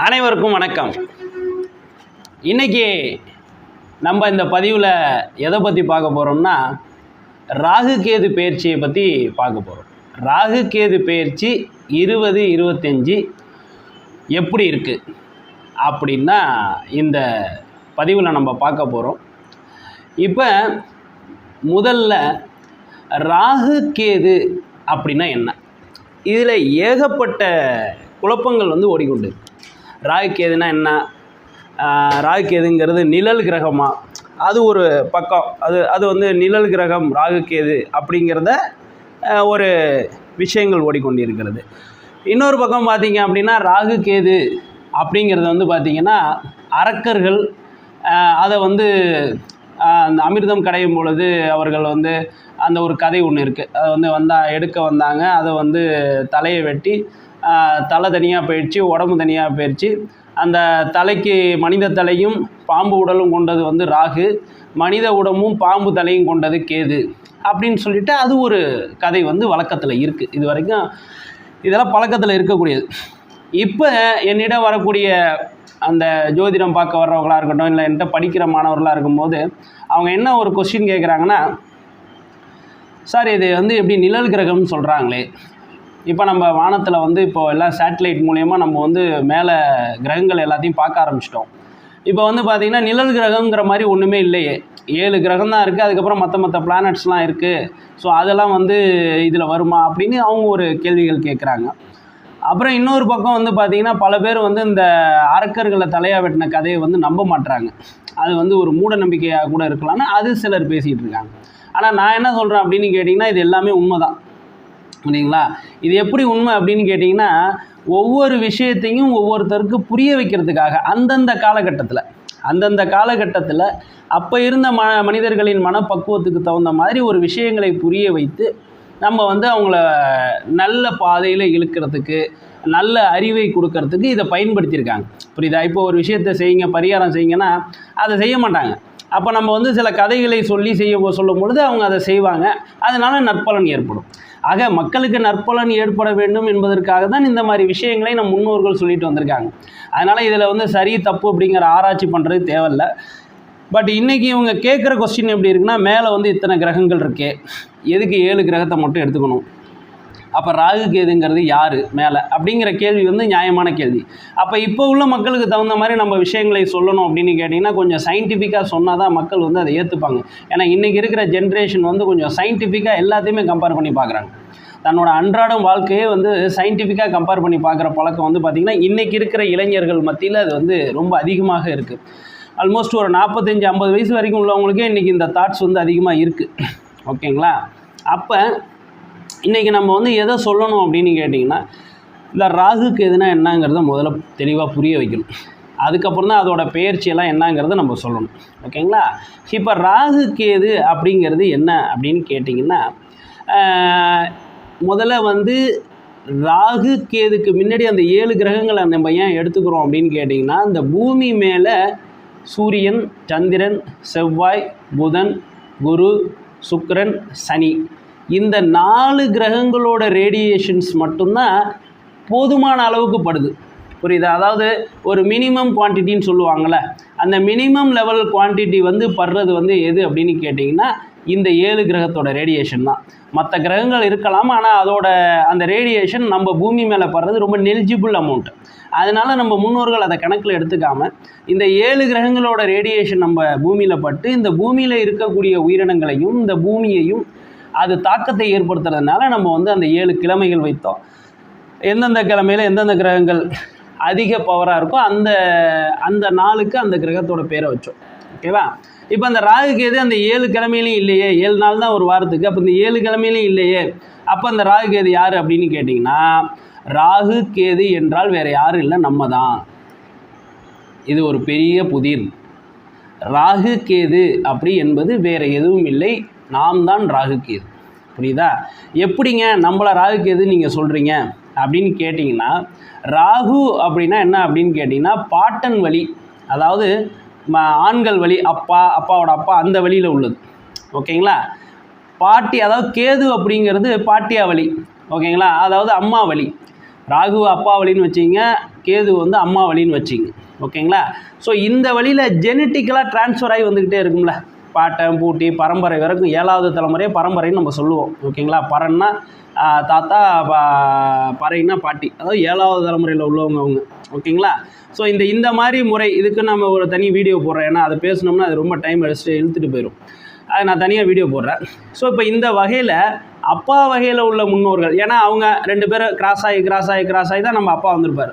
அனைவருக்கும் வணக்கம். இன்றைக்கி நம்ம இந்த பதிவில் எதை பற்றி பார்க்க போகிறோம்னா, ராகு கேது பெயர்ச்சியை பற்றி பார்க்க போகிறோம். ராகு கேது பெயர்ச்சி 2025 எப்படி இருக்குது அப்படின்னா இந்த பதிவில் நம்ம பார்க்க போகிறோம். இப்போ முதல்ல ராகு கேது அப்படின்னா என்ன, இதில் ஏகப்பட்ட குழப்பங்கள் ஓடிக்கொண்டு. ராகு கேதுனா என்ன, ராகு கேதுங்கிறது நிழல் கிரகமா, அது ஒரு பக்கம். அது நிழல் கிரகம் ராகு கேது அப்படிங்கிறத ஒரு விஷயங்கள் ஓடிக்கொண்டிருக்கிறது. இன்னொரு பக்கம் பார்த்திங்க அப்படின்னா ராகு கேது அப்படிங்கிறது பார்த்திங்கன்னா அரக்கர்கள் அதை அந்த அமிர்தம் கடையும் பொழுது அவர்கள் அந்த ஒரு கதை ஒன்று இருக்குது. அது எடுக்க வந்தாங்க, அதை தலையை வெட்டி தலை தனியாக போயிடுச்சு, உடம்பு தனியாக போயிடுச்சு. அந்த தலைக்கு மனித தலையும் பாம்பு உடலும் கொண்டது ராகு, மனித உடம்பும் பாம்பு தலையும் கொண்டது கேது அப்படின்னு சொல்லிட்டு அது ஒரு கதை வழக்கத்தில் இருக்குது. இது வரைக்கும் இதெல்லாம் பழக்கத்தில் இருக்கக்கூடியது. இப்போ என்னிடம் வரக்கூடிய அந்த ஜோதிடம் பார்க்க வர்றவங்களாக இருக்கட்டும், இல்லை என்கிட்ட படிக்கிற மாணவர்களாக இருக்கும்போது அவங்க என்ன ஒரு கொஸ்டின் கேட்குறாங்கன்னா, சார் இது எப்படி நிழல் கிரகம்னு சொல்கிறாங்களே, இப்போ நம்ம வானத்தில் இப்போ எல்லாம் சேட்டலைட் மூலயமா நம்ம மேலே கிரகங்கள் எல்லாத்தையும் பார்க்க ஆரம்பிச்சிட்டோம். இப்போ பார்த்திங்கன்னா நிழல் கிரகங்கிற மாதிரி ஒன்றுமே இல்லையே, 7 கிரகம் தான் இருக்குது, அதுக்கப்புறம் மற்ற பிளானட்ஸ்லாம் இருக்குது. ஸோ அதெல்லாம் இதில் வருமா அப்படின்னு அவங்க ஒரு கேள்விகள் கேட்குறாங்க. அப்புறம் இன்னொரு பக்கம் பார்த்திங்கன்னா பல பேர் இந்த அரக்கர்களை தலையாக வெட்டின கதையை நம்ப மாட்டுறாங்க. அது ஒரு மூட நம்பிக்கையாக கூட இருக்கலாம்னு அது சிலர் பேசிகிட்டு இருக்காங்க. ஆனால் நான் என்ன சொல்கிறேன் அப்படின்னு கேட்டிங்கன்னா, இது எல்லாமே உண்மை தான். சரிங்களா? இது எப்படி உண்மை அப்படின்னு கேட்டிங்கன்னா, ஒவ்வொரு விஷயத்தையும் ஒவ்வொருத்தருக்கு புரிய வைக்கிறதுக்காக அந்தந்த காலகட்டத்தில் அப்போ இருந்த மனிதர்களின் மனப்பக்குவத்துக்கு தகுந்த மாதிரி ஒரு விஷயங்களை புரிய வைத்து நம்ம அவங்கள நல்ல பாதையில் இழுக்கிறதுக்கு, நல்ல அறிவை கொடுக்கறதுக்கு இதை பயன்படுத்தியிருக்காங்க. புரியுதா? இப்போ ஒரு விஷயத்தை செய்யுங்க, பரிகாரம் செய்யுங்கன்னா அதை செய்ய மாட்டாங்க. அப்போ நம்ம சில கதைகளை சொல்லும் பொழுது அவங்க அதை செய்வாங்க, அதனால் நற்பலன் ஏற்படும். ஆக மக்களுக்கு நற்பலன் ஏற்பட வேண்டும் என்பதற்காக தான் இந்த மாதிரி விஷயங்களை நம் முன்னோர்கள் சொல்லிட்டு வந்திருக்காங்க. அதனால் இதில் சரி தப்பு அப்படிங்கிற ஆராய்ச்சி பண்ணுறது தேவையில்லை. பட் இன்றைக்கி இவங்க கேட்குற கொஸ்டின் எப்படி இருக்குன்னா, மேலே இத்தனை கிரகங்கள் இருக்கே, எதுக்கு 7 கிரகத்தை மட்டும் எடுத்துக்கணும், அப்போ ராகு கேதுங்கிறது யார் மேலே அப்படிங்கிற கேள்வி நியாயமான கேள்வி. அப்போ இப்போ உள்ள மக்களுக்கு தகுந்த மாதிரி நம்ம விஷயங்களை சொல்லணும் அப்படின்னு கேட்டிங்கன்னா, கொஞ்சம் சயின்டிஃபிக்காக சொன்னால் தான் மக்கள் அதை ஏற்றுப்பாங்க. ஏன்னா இன்றைக்கி இருக்கிற ஜென்ரேஷன் கொஞ்சம் சயின்டிஃபிக்காக எல்லாத்தையுமே கம்பேர் பண்ணி பார்க்குறாங்க. தன்னோட அன்றாடம் வாழ்க்கையே சயின்டிஃபிக்காக கம்பேர் பண்ணி பார்க்குற பழக்கம் பார்த்திங்கன்னா இன்றைக்கி இருக்கிற இளைஞர்கள் மத்தியில் அது ரொம்ப அதிகமாக இருக்குது. ஆல்மோஸ்ட் ஒரு 45-50 வயசு வரைக்கும் உள்ளவங்களுக்கே இன்றைக்கி இந்த தாட்ஸ் அதிகமாக இருக்குது. ஓகேங்களா? அப்போ இன்றைக்கி நம்ம எதை சொல்லணும் அப்படின்னு கேட்டிங்கன்னா, இந்த ராகு கேதுனா என்னங்கிறத முதல்ல தெளிவாக புரிய வைக்கணும். அதுக்கப்புறம் தான் அதோட பெயர்ச்சியெல்லாம் என்னங்கிறத நம்ம சொல்லணும். ஓகேங்களா? இப்போ ராகு கேது அப்படிங்கிறது என்ன அப்படின்னு கேட்டிங்கன்னா, முதல்ல ராகு கேதுக்கு முன்னாடி அந்த 7 கிரகங்களை நம்ம ஏன் எடுத்துக்கிறோம் அப்படின்னு கேட்டிங்கன்னா, இந்த பூமி மேலே சூரியன், சந்திரன், செவ்வாய், புதன், குரு, சுக்கிரன், சனி, இந்த 4 கிரகங்களோட ரேடியேஷன்ஸ் மட்டும்தான் போதுமான அளவுக்கு படுது. புரியுதா? அதாவது ஒரு மினிமம் குவான்டிட்டின்னு சொல்லுவாங்கள்ல, அந்த மினிமம் லெவல் குவான்டிட்டி படுறது எது அப்படின்னு கேட்டிங்கன்னா, இந்த 7 கிரகத்தோட ரேடியேஷன் தான். மற்ற கிரகங்கள் இருக்கலாம், ஆனால் அதோட அந்த ரேடியேஷன் நம்ம பூமி மேலே படுறது ரொம்ப நெலிஜிபிள் அமௌண்ட். அதனால் நம்ம முன்னோர்கள் அதை கணக்கில் எடுத்துக்காமல் இந்த 7 கிரகங்களோட ரேடியேஷன் நம்ம பூமியில் பட்டு இந்த பூமியில் இருக்கக்கூடிய உயிரினங்களையும் இந்த பூமியையும் அது தாக்கத்தை ஏற்படுத்துறதுனால நம்ம அந்த 7 கிழமைகள் வைத்தோம். எந்தெந்த கிழமையில் எந்தெந்த கிரகங்கள் அதிக பவராக இருக்கோ அந்த நாளுக்கு அந்த கிரகத்தோட பேரை வச்சோம். ஓகேவா? இப்போ அந்த ராகு கேது அந்த 7 கிழமையிலையும் இல்லையே, 7 நாள் தான் ஒரு வாரத்துக்கு, அப்போ இந்த 7 கிழமையிலையும் இல்லையே, அப்போ அந்த ராகு கேது யார் அப்படின்னு கேட்டிங்கன்னா, ராகு கேது என்றால் வேறு யாரும் இல்லை, நம்ம தான். இது ஒரு பெரிய புதிர். ராகு கேது அப்படி என்பது வேறு எதுவும் இல்லை, நாம் தான் ராகு கேது. புரியுதா? எப்படிங்க நம்மளை ராகு கேது நீங்கள் சொல்கிறீங்க அப்படின்னு கேட்டிங்கன்னா, ராகு அப்படின்னா என்ன அப்படின்னு கேட்டிங்கன்னா, பாட்டன் வழி, அதாவது ஆண்கள் வழி, அப்பாவோட அப்பா அந்த வழியில் உள்ளது. ஓகேங்களா? பாட்டி, அதாவது கேது அப்படிங்கிறது பாட்டியா வழி. ஓகேங்களா? அதாவது அம்மா வழி. ராகு அப்பா வழின்னு வச்சிங்க, கேது வந்து அம்மா வழின்னு வச்சிங்க. ஓகேங்களா? ஸோ இந்த வழியில் ஜெனட்டிக்கலாக ட்ரான்ஸ்ஃபர் ஆகி வந்துக்கிட்டே இருக்கும்ல, பாட்டன் பூட்டி பரம்பரை வரைக்கும் 7வது தலைமுறையே பரம்பரைன்னு நம்ம சொல்லுவோம். ஓகேங்களா? பரன்னா தாத்தா, பறைன்னா பாட்டி, அதாவது 7வது தலைமுறையில் உள்ளவங்க அவங்க. ஓகேங்களா? ஸோ இந்த மாதிரி முறை, இதுக்கு நம்ம ஒரு தனி வீடியோ போடுறேன். ஏன்னா அதை பேசணும்னா அது ரொம்ப டைம் இழுத்துட்டு போயிடும். அது நான் தனியாக வீடியோ போடுறேன். ஸோ இப்போ இந்த வகையில் அப்பா வகையில் உள்ள முன்னோர்கள், ஏன்னா அவங்க 2 பேரும் கிராஸ் ஆகி தான் நம்ம அப்பா வந்திருப்பார்.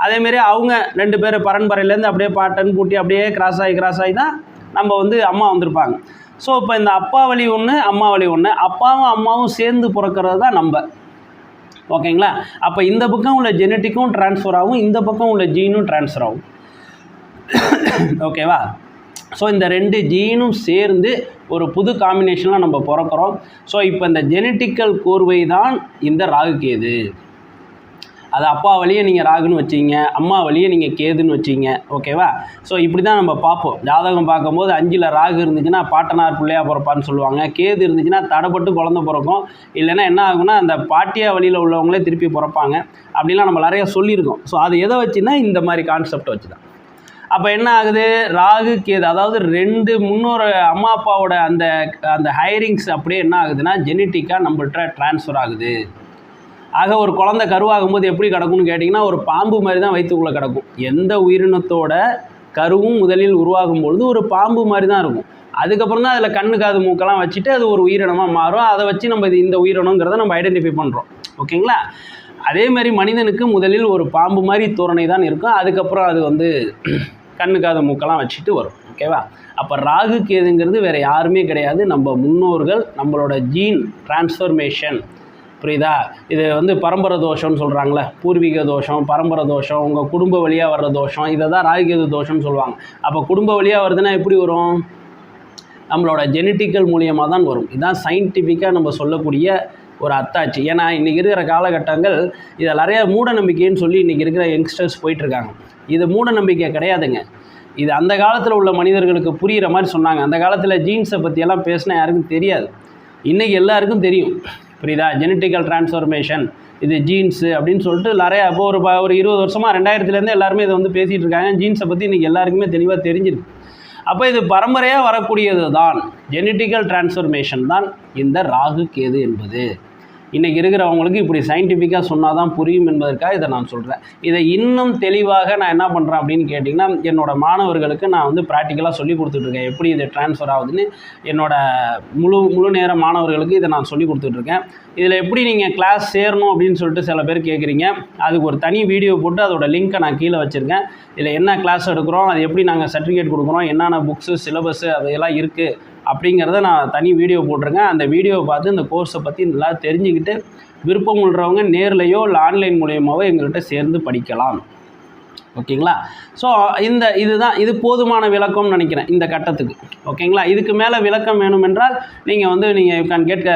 அதேமாரி அவங்க 2 பேர் பரம்பரையிலேருந்து அப்படியே பாட்டன் பூட்டி அப்படியே கிராஸ் ஆகி தான் நம்ம வந்து அம்மா வந்திருப்பாங்க. ஸோ இப்போ இந்த அப்பா வழி ஒன்று, அம்மா வழி ஒன்று, அப்பாவும் அம்மாவும் சேர்ந்து பிறக்கிறது தான் நம்ம. ஓகேங்களா? அப்போ இந்த பக்கம் உள்ள ஜெனட்டிக்கும் ட்ரான்ஸ்ஃபர் ஆகும், இந்த பக்கம் உள்ள ஜீனும் ட்ரான்ஸ்ஃபர் ஆகும். ஓகேவா? ஸோ இந்த 2 ஜீனும் சேர்ந்து ஒரு புது காம்பினேஷனில் நம்ம பிறக்கிறோம். ஸோ இப்போ இந்த ஜெனட்டிக்கல் கோர்வை தான் இந்த ராகு கேது. அது அப்பா வழியே நீங்கள் ராகுன்னு வச்சிங்க, அம்மா வழியே நீங்கள் கேதுன்னு வச்சிங்க. ஓகேவா? ஸோ இப்படி தான் நம்ம பார்ப்போம். ஜாதகம் பார்க்கும்போது 5ல் ராகு இருந்துச்சுன்னா பாட்டனார் பிள்ளையாக பிறப்பான்னு சொல்லுவாங்க. கேது இருந்துச்சுன்னா தடைப்பட்டு குழந்தை பிறக்கும். இல்லைன்னா என்ன ஆகுன்னா அந்த பாட்டியா வழியில் உள்ளவங்களே திருப்பி பிறப்பாங்க. அப்படிலாம் நம்ம நிறைய சொல்லியிருக்கோம். ஸோ அது எதை வச்சுன்னா இந்த மாதிரி கான்செப்ட் வச்சு தான். அப்போ என்ன ஆகுது, ராகு கேது, அதாவது 2 முன்னோர் அம்மா அப்பாவோட அந்த ஹைரிங்ஸ் அப்படியே என்ன ஆகுதுன்னா ஜெனட்டிக்காக நம்மள்கிட்ட ட்ரான்ஸ்ஃபர் ஆகுது. ஆக ஒரு குழந்தை கருவாகும்போது எப்படி கிடக்கும்னு கேட்டிங்கன்னா ஒரு பாம்பு மாதிரி தான் வயிற்றுக்குள்ளே கிடக்கும். எந்த உயிரினத்தோட கருவும் முதலில் உருவாகும் பொழுது ஒரு பாம்பு மாதிரி தான் இருக்கும். அதுக்கப்புறம் தான் அதில் கண்ணு காது மூக்கெல்லாம் வச்சுட்டு அது ஒரு உயிரினமாக மாறும். அதை வச்சு நம்ம இந்த உயிரினங்கிறத நம்ம ஐடென்டிஃபை பண்ணுறோம். ஓகேங்களா? அதே மாதிரி மனிதனுக்கு முதலில் ஒரு பாம்பு மாதிரி தோரணை தான் இருக்கும். அதுக்கப்புறம் அது வந்து கண்ணு காது மூக்கெல்லாம் வச்சுட்டு வரும். ஓகேவா? அப்போ ராகு கேதுங்கிறது வேறு யாருமே கிடையாது, நம்ம முன்னோர்கள், நம்மளோட ஜீன் டிரான்ஸ்ஃபர்மேஷன். புரியுதா? இது வந்து பரம்பரை தோஷம்னு சொல்கிறாங்களே, பூர்வீக தோஷம், பரம்பரை தோஷம், உங்கள் குடும்ப வழியாக வர்ற தோஷம், இதை தான் ராகு கேது தோஷம்னு சொல்லுவாங்க. அப்போ குடும்ப வழியாக வருதுன்னா எப்படி வரும்? நம்மளோட ஜெனட்டிக்கல் மூலியமாக தான் வரும். இதுதான் சயின்டிஃபிக்காக நம்ம சொல்லக்கூடிய ஒரு அத்தாட்சி. ஏன்னா இன்றைக்கி இருக்கிற காலகட்டங்கள் இதை நிறைய மூட நம்பிக்கைன்னு சொல்லி இன்றைக்கி இருக்கிற யங்ஸ்டர்ஸ் போயிட்டுருக்காங்க. இது மூட நம்பிக்கை கிடையாதுங்க. இது அந்த காலத்தில் உள்ள மனிதர்களுக்கு புரிகிற மாதிரி சொன்னாங்க. அந்த காலத்தில் ஜீன்ஸை பற்றியெல்லாம் பேசினா யாருக்கும் தெரியாது. இன்றைக்கி எல்லாருக்கும் தெரியும். புரியுதா? ஜெனட்டிக்கல் டிரான்ஸ்ஃபர்மேஷன், இது ஜீன்ஸு அப்படின்னு சொல்லிட்டு நிறையா இப்போ ஒரு 20 வருஷமாக 2000லேருந்து எல்லாருமே இதை வந்து பேசிகிட்டு இருக்காங்க. ஜீன்ஸை பற்றி இன்றைக்கி எல்லாருக்குமே தெளிவாக தெரிஞ்சிருக்கு. அப்போ இது பரம்பரையாக வரக்கூடியது தான், ஜெனட்டிக்கல் டிரான்ஸ்ஃபர்மேஷன் தான் இந்த ராகு கேது என்பது. இன்றைக்கி இருக்கிறவங்களுக்கு இப்படி சயின்டிஃபிக்காக சொன்னால் தான் புரியும் என்பதற்காக இதை நான் சொல்கிறேன். இதை இன்னும் தெளிவாக நான் என்ன பண்ணுறேன் அப்படின்னு கேட்டிங்கன்னா, என்னோடய மாணவர்களுக்கு நான் வந்து ப்ராக்டிக்கலாக சொல்லி கொடுத்துட்ருக்கேன். எப்படி இது ட்ரான்ஸ்ஃபர் ஆகுதுன்னு என்னோடய முழு நேர மாணவர்களுக்கு இதை நான் சொல்லி கொடுத்துட்ருக்கேன். இதில் எப்படி நீங்கள் கிளாஸ் சேரணும் அப்படின்னு சொல்லிட்டு சில பேர் கேட்குறீங்க. அதுக்கு ஒரு தனி வீடியோ போட்டு அதோட லிங்க்கை நான் கீழே வச்சுருக்கேன். இதில் என்ன கிளாஸ் எடுக்கிறோம், அது எப்படி நாங்கள் சர்டிஃபிகேட் கொடுக்குறோம், என்னென்ன புக்ஸு, சிலபஸ்ஸு அதையெல்லாம் இருக்குது அப்படிங்கிறத நான் தனி வீடியோ போட்டிருக்கேன். அந்த வீடியோவை பார்த்து இந்த கோர்ஸை பற்றி நல்லா தெரிஞ்சுக்கிட்டு விருப்பம் உள்ளவங்க நேர்லையோ இல்லை ஆன்லைன் மூலியமாகவோ எங்கள்கிட்ட சேர்ந்து படிக்கலாம். ஓகேங்களா? ஸோ இது போதுமான விளக்கம்னு நினைக்கிறேன் இந்த கட்டத்துக்கு. ஓகேங்களா? இதுக்கு மேலே விளக்கம் வேணும் என்றால் நீங்கள் யூ கேன் கெட்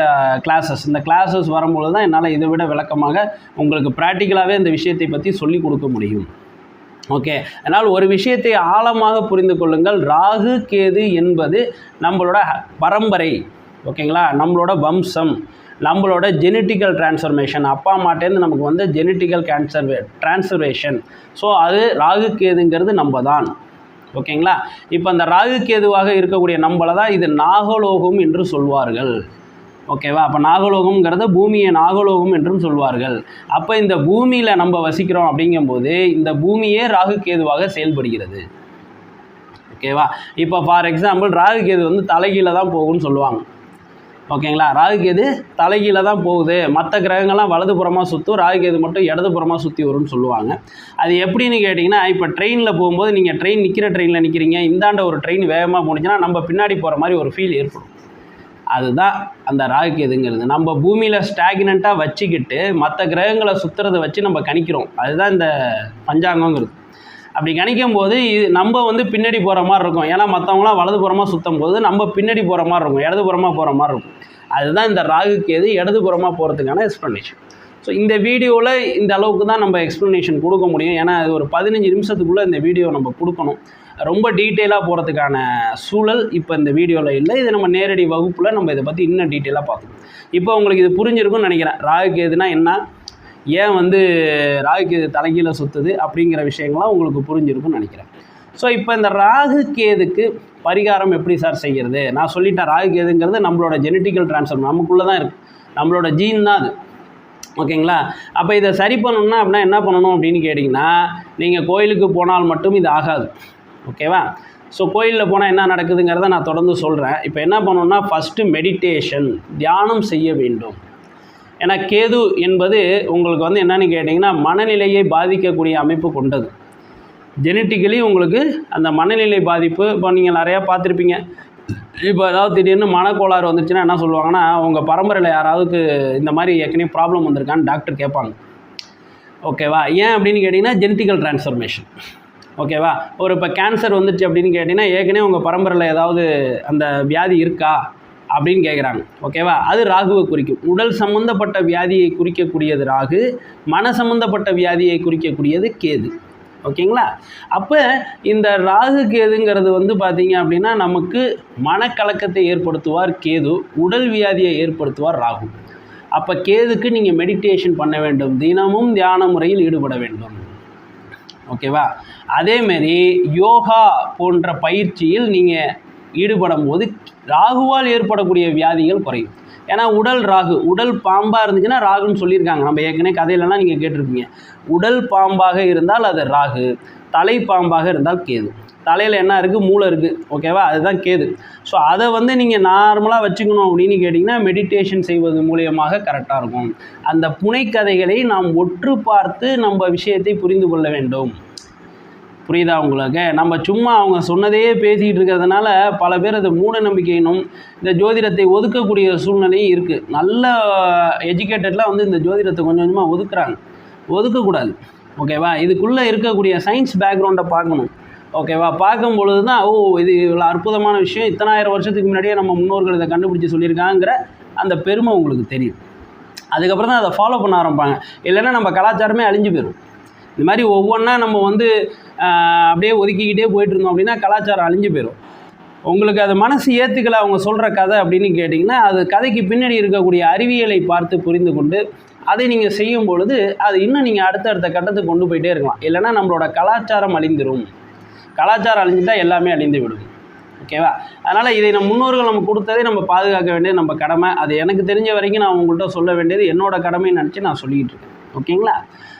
கிளாஸஸ். இந்த கிளாஸஸ் வரும்பொழுது தான் என்னால் இதை விட விளக்கமாக உங்களுக்கு ப்ராக்டிக்கலாகவே இந்த விஷயத்தை பற்றி சொல்லிக் கொடுக்க முடியும். ஓகே, அதனால் ஒரு விஷயத்தை ஆழமாக புரிந்து கொள்ளுங்கள். ராகு கேது என்பது நம்மளோட பரம்பரை. ஓகேங்களா? நம்மளோட வம்சம், நம்மளோட ஜெனட்டிக்கல் டிரான்ஸ்ஃபர்மேஷன், அப்பா அம்மாட்டேருந்து நமக்கு வந்து ஜெனட்டிக்கல் டிரான்ஸ்ஃபர்மேஷன். ஸோ அது ராகு கேதுங்கிறது நம்ம தான். ஓகேங்களா? இப்போ அந்த ராகு கேதுவாக இருக்கக்கூடிய நம்மளை தான் இது நாகலோகம் என்று சொல்வார்கள். ஓகேவா? அப்போ நாகலோகம்ங்கிறத பூமியை நாகலோகம் என்றும் சொல்வார்கள். அப்போ இந்த பூமியில் நம்ம வசிக்கிறோம் அப்படிங்கும்போது இந்த பூமியே ராகு கேதுவாக செயல்படுகிறது. ஓகேவா? இப்போ ஃபார் எக்ஸாம்பிள் ராகு கேது வந்து தலைகீழ தான் போகும்னு சொல்லுவாங்க. ஓகேங்களா? ராகு கேது தலைகீழ தான் போகுது, மற்ற கிரகங்கள்லாம் வலதுபுறமாக சுற்றும், ராகு கேது மட்டும் இடதுபுறமாக சுற்றி வரும்னு சொல்லுவாங்க. அது எப்படின்னு கேட்டிங்கன்னா, இப்போ ட்ரெயினில் போகும்போது நீங்கள் நிற்கிற ட்ரெயினில் நிற்கிறீங்க, இந்தாண்ட ஒரு ட்ரெயின் வேகமாக போணுச்சுன்னா நம்ம பின்னாடி போகிற மாதிரி ஒரு ஃபீல் ஏற்படும். அதுதான் அந்த ராகு கேதுங்கிறது. நம்ம பூமியில் ஸ்டாக்னண்ட்டாக வச்சுக்கிட்டு மற்ற கிரகங்களை சுற்றுறதை வச்சு நம்ம கணிக்கிறோம். அதுதான் இந்த பஞ்சாங்கங்கிறது. அப்படி கணிக்கும் போது நம்ம வந்து பின்னாடி போகிற மாதிரி இருக்கும். ஏன்னா மற்றவங்களாம் வலதுபுறமாக சுற்றும் போது நம்ம பின்னாடி போகிற மாதிரி இருக்கும், இடதுபுறமாக போகிற மாதிரி இருக்கும். அதுதான் இந்த ராகு கேது இடதுபுறமாக போகிறதுக்கான எக்ஸ்ப்ளனேஷன். ஸோ இந்த வீடியோவில் இந்த அளவுக்கு தான் நம்ம எக்ஸ்ப்ளனேஷன் கொடுக்க முடியும். ஏன்னா அது ஒரு 15 நிமிஷத்துக்குள்ளே இந்த வீடியோ நம்ம கொடுக்கணும். ரொம்ப டீட்டெயிலாக போகிறதுக்கான சூழல் இப்போ இந்த வீடியோவில் இல்லை. இது நம்ம நேரடி வகுப்பில் நம்ம இதை பற்றி இன்னும் டீட்டெயிலாக பார்க்கணும். இப்போ உங்களுக்கு இது புரிஞ்சிருக்கும்னு நினைக்கிறேன். ராகு கேதுனா என்ன, ஏன் வந்து ராகு கேது தலைகீழ சுற்றுது அப்படிங்கிற விஷயங்கள்லாம் உங்களுக்கு புரிஞ்சிருக்கும்னு நினைக்கிறேன். ஸோ இப்போ இந்த ராகு கேதுக்கு பரிகாரம் எப்படி சார் செய்கிறது? நான் சொல்லிட்டேன், ராகு கேதுங்கிறது நம்மளோட ஜெனட்டிக்கல் ட்ரான்ஸ்ஃபர், நமக்குள்ளே தான் இருக்குது, நம்மளோட ஜீன் தான் அது. ஓகேங்களா? அப்போ இதை சரி பண்ணணும்னா அப்படின்னா என்ன பண்ணணும் அப்படின்னு கேட்டிங்கன்னா, நீங்கள் கோயிலுக்கு போனால் மட்டும் இது ஆகாது. ஓகேவா? ஸோ கோயிலில் போனால் என்ன நடக்குதுங்கிறத நான் தொடர்ந்து சொல்கிறேன். இப்போ என்ன பண்ணணும்னா, ஃபஸ்ட்டு மெடிடேஷன், தியானம் செய்ய வேண்டும். ஏன்னா கேது என்பது உங்களுக்கு வந்து என்னன்னு கேட்டிங்கன்னா மனநிலையை பாதிக்கக்கூடிய அமைப்பு கொண்டது. ஜெனட்டிக்கலி உங்களுக்கு அந்த மனநிலை பாதிப்பு இப்போ நீங்கள் நிறையா பார்த்துருப்பீங்க. இப்போ ஏதாவது திடீர்னு மனக்கோளாறு வந்துச்சுன்னா என்ன சொல்லுவாங்கன்னா, உங்கள் பரம்பரையில் யாராவது இந்த மாதிரி ஏற்கனவே ப்ராப்ளம் வந்திருக்கான்னு டாக்டர் கேட்பாங்க. ஓகேவா? ஏன் அப்படின்னு கேட்டிங்கன்னா ஜெனட்டிக்கல் டிரான்ஸ்ஃபர்மேஷன். ஓகேவா? ஒரு இப்போ கேன்சர் வந்துச்சு அப்படின்னு கேட்டிங்கன்னா ஏற்கனவே உங்கள் பரம்பரையில் ஏதாவது அந்த வியாதி இருக்கா அப்படின்னு கேட்குறாங்க. ஓகேவா? அது ராகுவை குறிக்கும். உடல் சம்மந்தப்பட்ட வியாதியை குறிக்கக்கூடியது ராகு, மன சம்மந்தப்பட்ட வியாதியை குறிக்கக்கூடியது கேது. ஓகேங்களா? அப்போ இந்த ராகு கேதுங்கிறது வந்து பார்த்தீங்க அப்படின்னா நமக்கு மனக்கலக்கத்தை ஏற்படுத்துவார் கேது, உடல் வியாதியை ஏற்படுத்துவார் ராகு. அப்போ கேதுக்கு நீங்கள் மெடிடேஷன் பண்ண வேண்டும், தினமும் தியான முறையில் ஈடுபட வேண்டும். ஓகேவா? அதேமாரி யோகா போன்ற பயிற்சியில் நீங்கள் ஈடுபடும் போது ராகுவால் ஏற்படக்கூடிய வியாதிகள் குறையும். ஏன்னா உடல் ராகு, உடல் பாம்பாக இருந்துச்சுன்னா ராகுன்னு சொல்லியிருக்காங்க. நம்ம ஏற்கனவே கதையிலலாம் நீங்கள் கேட்டிருப்பீங்க. உடல் பாம்பாக இருந்தால் அது ராகு, தலை பாம்பாக இருந்தால் கேது. தலையில் என்ன இருக்குது? மூளை இருக்குது. ஓகேவா? அதுதான் கேது. ஸோ அதை வந்து நீங்கள் நார்மலாக வச்சுக்கணும் அப்படின்னு கேட்டிங்கன்னா மெடிடேஷன் செய்வது மூலியமாக கரெக்டாக இருக்கும். அந்த புனைக்கதைகளை நாம் ஒற்று பார்த்து நம்ம விஷயத்தை புரிந்து கொள்ள வேண்டும். புரியுதா உங்களுக்கு? நம்ம சும்மா அவங்க சொன்னதையே பேசிக்கிட்டு இருக்கிறதுனால பல பேர் அது மூட நம்பிக்கையினும் இந்த ஜோதிடத்தை ஒதுக்கக்கூடிய சூழ்நிலையும் இருக்குது. நல்ல எஜுகேட்டட்லாம் வந்து இந்த ஜோதிடத்தை கொஞ்சம் கொஞ்சமாக ஒதுக்குறாங்க. ஒதுக்கக்கூடாது. ஓகேவா? இதுக்குள்ளே இருக்கக்கூடிய சயின்ஸ் பேக்ரவுண்டை பார்க்கணும். ஓகேவா? பார்க்கும் பொழுது தான் இது இவ்வளோ அற்புதமான விஷயம், இத்தனாயிரம் வருஷத்துக்கு முன்னாடியே நம்ம முன்னோர்கள் இதை கண்டுபிடிச்சி சொல்லியிருக்காங்கிற அந்த பெருமை உங்களுக்கு தெரியும். அதுக்கப்புறம் தான் அதை ஃபாலோ பண்ண ஆரம்பிப்பாங்க. இல்லைன்னா நம்ம கலாச்சாரமே அழிஞ்சு போயிடும். இந்த மாதிரி ஒவ்வொன்றா நம்ம வந்து அப்படியே ஒதுக்கிக்கிட்டே போயிட்டு இருந்தோம் அப்படின்னா கலாச்சாரம் அழிஞ்சு போயிடும். உங்களுக்கு அது மனசு ஏற்றுக்கலை அவங்க சொல்கிற கதை அப்படின்னு கேட்டிங்கன்னா, அது கதைக்கு பின்னாடி இருக்கக்கூடிய அறிவியலை பார்த்து புரிந்து கொண்டு அதை நீங்கள் செய்யும் பொழுது அது இன்னும் நீங்கள் அடுத்தடுத்த கட்டத்துக்கு கொண்டு போயிட்டே இருக்கலாம். இல்லைன்னா நம்மளோட கலாச்சாரம் அழிந்துடும். கலாச்சாரம் அழிஞ்சுட்டால் எல்லாமே அழிந்து விடும். ஓகேவா? அதனால் இதை நம்ம முன்னோர்கள் நம்ம கொடுத்ததே நம்ம பாதுகாக்க வேண்டியது நம்ம கடமை. அது எனக்கு தெரிஞ்ச வரைக்கும் நான் உங்கள்கிட்ட சொல்ல வேண்டியது என்னோடய கடமைன்னு நினச்சி நான் சொல்லிக்கிட்டு இருக்கேன். ஓகேங்களா?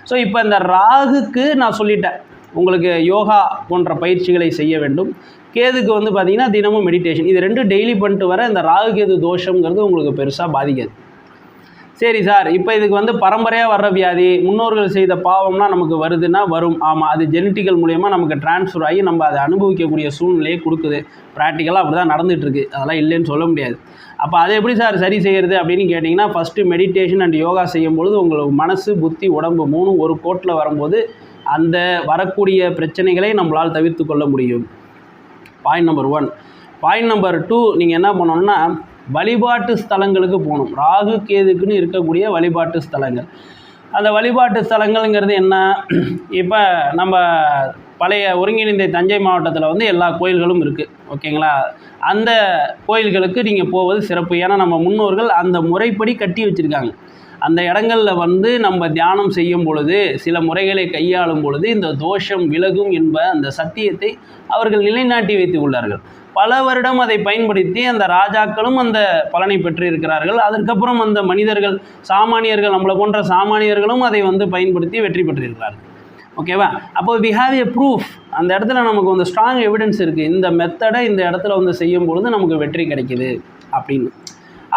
ஸோ இப்போ இந்த ராகுக்கு நான் சொல்லிட்டேன், உங்களுக்கு யோகா போன்ற பயிற்சிகளை செய்ய வேண்டும். கேதுக்கு வந்து பார்த்திங்கன்னா தினமும் மெடிடேஷன், இது ரெண்டும் டெய்லி பண்ணிட்டு வர இந்த ராகு கேது தோஷங்கிறது உங்களுக்கு பெருசாக பாதிக்காது. சரி சார், இப்போ இதுக்கு வந்து பரம்பரையாக வர்ற வியாதி, முன்னோர்கள் செய்த பாவம்னா நமக்கு வருதுன்னா வரும். ஆமாம், அது ஜெனட்டிக்கல் மூலயமா நமக்கு டிரான்ஸ்ஃபர் ஆகி நம்ம அதை அனுபவிக்கக்கூடிய சூழ்நிலையை கொடுக்குது. ப்ராக்டிக்கலாக அப்படி தான் நடந்துகிட்ருக்கு, அதெல்லாம் இல்லைன்னு சொல்ல முடியாது. அப்போ அதை எப்படி சார் சரி செய்கிறது அப்படின்னு கேட்டிங்கன்னா, ஃபஸ்ட்டு மெடிடேஷன் அண்ட் யோகா செய்யும் பொழுது உங்களுக்கு மனசு, புத்தி, உடம்பு மூணும் ஒரு கோட்டில் வரும்போது அந்த வரக்கூடிய பிரச்சனைகளை நம்மளால் தவிர்த்து கொள்ள முடியும். Point number 1. பாயிண்ட் நம்பர் 2, நீங்கள் என்ன பண்ணணும்னா வழிபாட்டு ஸ்தலங்களுக்கு போகணும். ராகு கேதுக்குன்னு இருக்கக்கூடிய வழிபாட்டு ஸ்தலங்கள். அந்த வழிபாட்டு ஸ்தலங்கள்ங்கிறது என்ன? இப்போ நம்ம பழைய ஒருங்கிணைந்த தஞ்சை மாவட்டத்தில் வந்து எல்லா கோயில்களும் இருக்குது. ஓகேங்களா? அந்த கோயில்களுக்கு நீங்கள் போவது சிறப்பு. ஏன்னா நம்ம முன்னோர்கள் அந்த முறைப்படி கட்டி வச்சுருக்காங்க. அந்த இடங்களில் வந்து நம்ம தியானம் செய்யும் பொழுது, சில முறைகளை கையாளும் பொழுது இந்த தோஷம் விலகும் என்ப அந்த சத்தியத்தை அவர்கள் நிலைநாட்டி வைத்து உள்ளார்கள். பல வருடம் அதை பயன்படுத்தி அந்த ராஜாக்களும் அந்த பலனை பெற்றிருக்கிறார்கள். அதற்கப்புறம் அந்த மனிதர்கள், சாமானியர்கள், நம்மளை போன்ற சாமானியர்களும் அதை வந்து பயன்படுத்தி வெற்றி பெற்றிருக்கிறார்கள். ஓகேவா? அப்போ வி ஹாவ் எ ப்ரூஃப். அந்த இடத்துல நமக்கு வந்து ஸ்ட்ராங் எவிடன்ஸ் இருக்குது. இந்த மெத்தடை இந்த இடத்துல வந்து செய்யும் பொழுது நமக்கு வெற்றி கிடைக்கிது அப்படின்னு.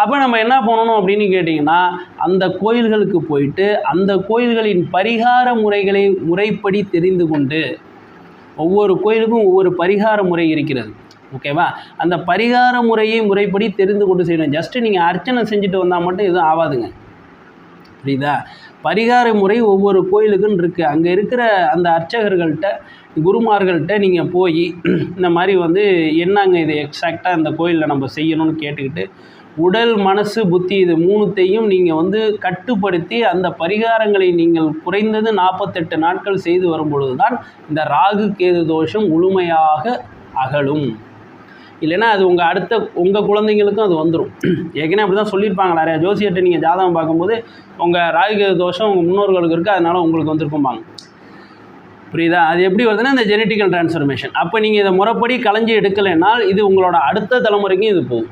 அப்போ நம்ம என்ன பண்ணணும் அப்படின்னு கேட்டிங்கன்னா, அந்த கோயில்களுக்கு போயிட்டு அந்த கோயில்களின் பரிகார முறைகளை முறைப்படி தெரிந்து கொண்டு, ஒவ்வொரு கோயிலுக்கும் ஒவ்வொரு பரிகார முறை இருக்கிறது. ஓகேவா? அந்த பரிகார முறையை முறைப்படி தெரிந்து கொண்டு செய்யணும். ஜஸ்ட்டு நீங்கள் அர்ச்சனை செஞ்சுட்டு வந்தால் மட்டும் எதுவும் ஆகாதுங்க. புரியுதா? பரிகார முறை ஒவ்வொரு கோயிலுக்குன்னு இருக்குது. அங்கே இருக்கிற அந்த அர்ச்சகர்கள்ட்ட, குருமார்கள்ட்ட நீங்கள் போய் இந்த மாதிரி வந்து என்னங்க இது எக்ஸாக்டாக இந்த கோயிலில் நம்ம செய்யணும்னு கேட்டுக்கிட்டு, உடல், மனசு, புத்தி இது மூணுத்தையும் நீங்கள் வந்து கட்டுப்படுத்தி அந்த பரிகாரங்களை நீங்கள் குறைந்தது 48 நாட்கள் செய்து வரும்பொழுது தான் இந்த ராகு கேது தோஷம் முழுமையாக அகலும். இல்லைன்னா அது உங்கள் குழந்தைங்களுக்கும் அது வந்துடும். ஏற்கனவே அப்படி தான் சொல்லியிருப்பாங்க நிறையா ஜோசியர்கிட்ட. நீங்கள் ஜாதகம் பார்க்கும்போது உங்கள் ராகு தோஷம் உங்கள் முன்னோர்களுக்கு இருக்குது, அதனால் உங்களுக்கு வந்திருக்கும்பாங்க. புரியுதா? அது எப்படி வருதுன்னா இந்த ஜெனட்டிக்கல் டிரான்ஸ்ஃபர்மேஷன். அப்போ நீங்கள் இதை முறைப்படி களைஞ்சி எடுக்கலைன்னால் இது உங்களோட அடுத்த தலைமுறைக்கும் இது போகும்.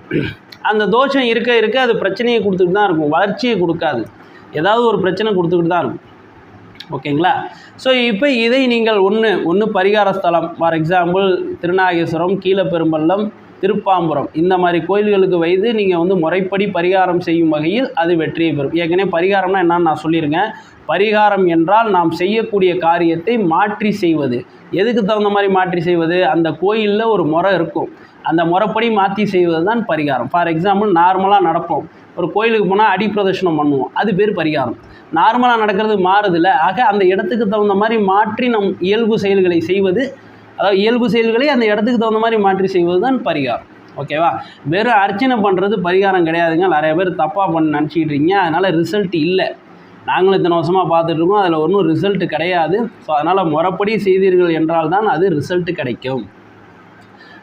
அந்த தோஷம் இருக்க இருக்க அது பிரச்சனையை கொடுத்துட்டு தான் இருக்கும், வளர்ச்சியை கொடுக்காது, ஏதாவது ஒரு பிரச்சனை கொடுத்துக்கிட்டு தான் இருக்கும். ஓகேங்களா? ஸோ இப்போ இதை நீங்கள் ஒன்று பரிகார ஸ்தலம், ஃபார் எக்ஸாம்பிள் திருநாகேஸ்வரம், கீழப்பெரும்பள்ளம், திருப்பாம்புரம், இந்த மாதிரி கோயில்களுக்கு வைத்து நீங்கள் முறைப்படி பரிகாரம் செய்யும் வகையில் அது வெற்றியை பெறும். ஏற்கனவே பரிகாரம்னா என்னன்னு நான் சொல்லியிருக்கேன். பரிகாரம் என்றால் நாம் செய்யக்கூடிய காரியத்தை மாற்றி செய்வது. எதுக்கு தகுந்த மாதிரி மாற்றி செய்வது? அந்த கோயிலில் ஒரு முறை இருக்கும், அந்த முறைப்படி மாற்றி செய்வது தான் பரிகாரம். ஃபார் எக்ஸாம்பிள் நார்மலாக நடப்போம், ஒரு கோயிலுக்கு போனால் அடி பிரதர்ஷனம் பண்ணுவோம், அது பேர் பரிகாரம். நார்மலாக நடக்கிறது மாறுதில்ல. ஆக அந்த இடத்துக்கு தகுந்த மாதிரி மாற்றி நம் இயல்பு செயல்களை செய்வது, அதாவது இயல்பு செயல்களை அந்த இடத்துக்கு தகுந்த மாதிரி மாற்றி செய்வது தான் பரிகாரம். ஓகேவா? வெறும் அர்ச்சனை பண்ணுறது பரிகாரம் கிடையாதுங்க. நிறைய பேர் தப்பாக நினச்சிக்கிட்டு இருக்கீங்க. அதனால் ரிசல்ட் இல்லை. நாங்களும் இத்தனை வருஷமாக பார்த்துட்ருக்கோம், அதில் ஒன்றும் ரிசல்ட் கிடையாது. ஸோ அதனால் முறைப்படி செய்தீர்கள் என்றால் தான் அது ரிசல்ட் கிடைக்கும்.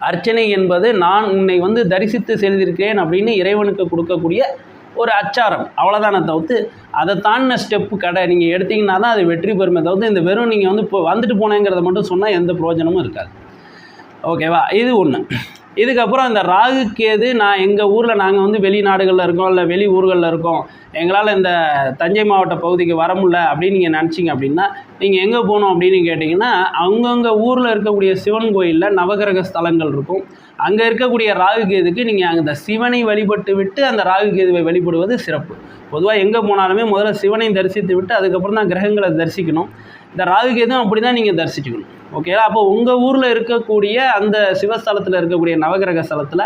அர்ச்சனை என்பது நான் உன்னை தரிசித்து செய்திருக்கிறேன் அப்படின்னு இறைவனுக்கு கொடுக்கக்கூடிய ஒரு அச்சாரம், அவ்வளோதானே தவிர்த்து அதை தாண்டின ஸ்டெப்பு நீங்கள் எடுத்திங்கன்னா தான் அது வெற்றி பெறுமே தவிர்த்து இந்த வெறும் நீங்கள் இப்போ வந்துட்டு போனேங்கிறத மட்டும் சொன்னால் எந்த பிரயோஜனமும் இருக்காது. ஓகேவா? இது ஒன்று. இதுக்கப்புறம் இந்த ராகு கேது, நான் எங்கள் ஊரில் நாங்கள் வெளிநாடுகளில் இருக்கோம், இல்லை வெளி ஊர்களில் இருக்கோம், எங்களால் இந்த தஞ்சை மாவட்ட பகுதிக்கு வர முடியல அப்படின்னு நீங்கள் நினச்சிங்க அப்படின்னா நீங்கள் எங்கே போகணும் அப்படின்னு கேட்டிங்கன்னா, அவங்கவுங்க ஊரில் இருக்கக்கூடிய சிவன் கோயிலில் நவகிரக ஸ்தலங்கள் இருக்கும். அங்கே இருக்கக்கூடிய ராகு கேதுக்கு நீங்கள் அந்த சிவனை வழிபட்டு விட்டு அந்த ராகு கேதுவை வழிபடுவது சிறப்பு. பொதுவாக எங்கே போனாலுமே முதல்ல சிவனை தரிசித்து விட்டு அதுக்கப்புறம் தான் கிரகங்களை தரிசிக்கணும். இந்த ராகு கேதும் அப்படி தான் நீங்கள் தரிசிக்கணும். ஓகேவா? அப்போ உங்கள் ஊரில் இருக்கக்கூடிய அந்த சிவஸ்தலத்தில் இருக்கக்கூடிய நவகிரக ஸ்தலத்தில்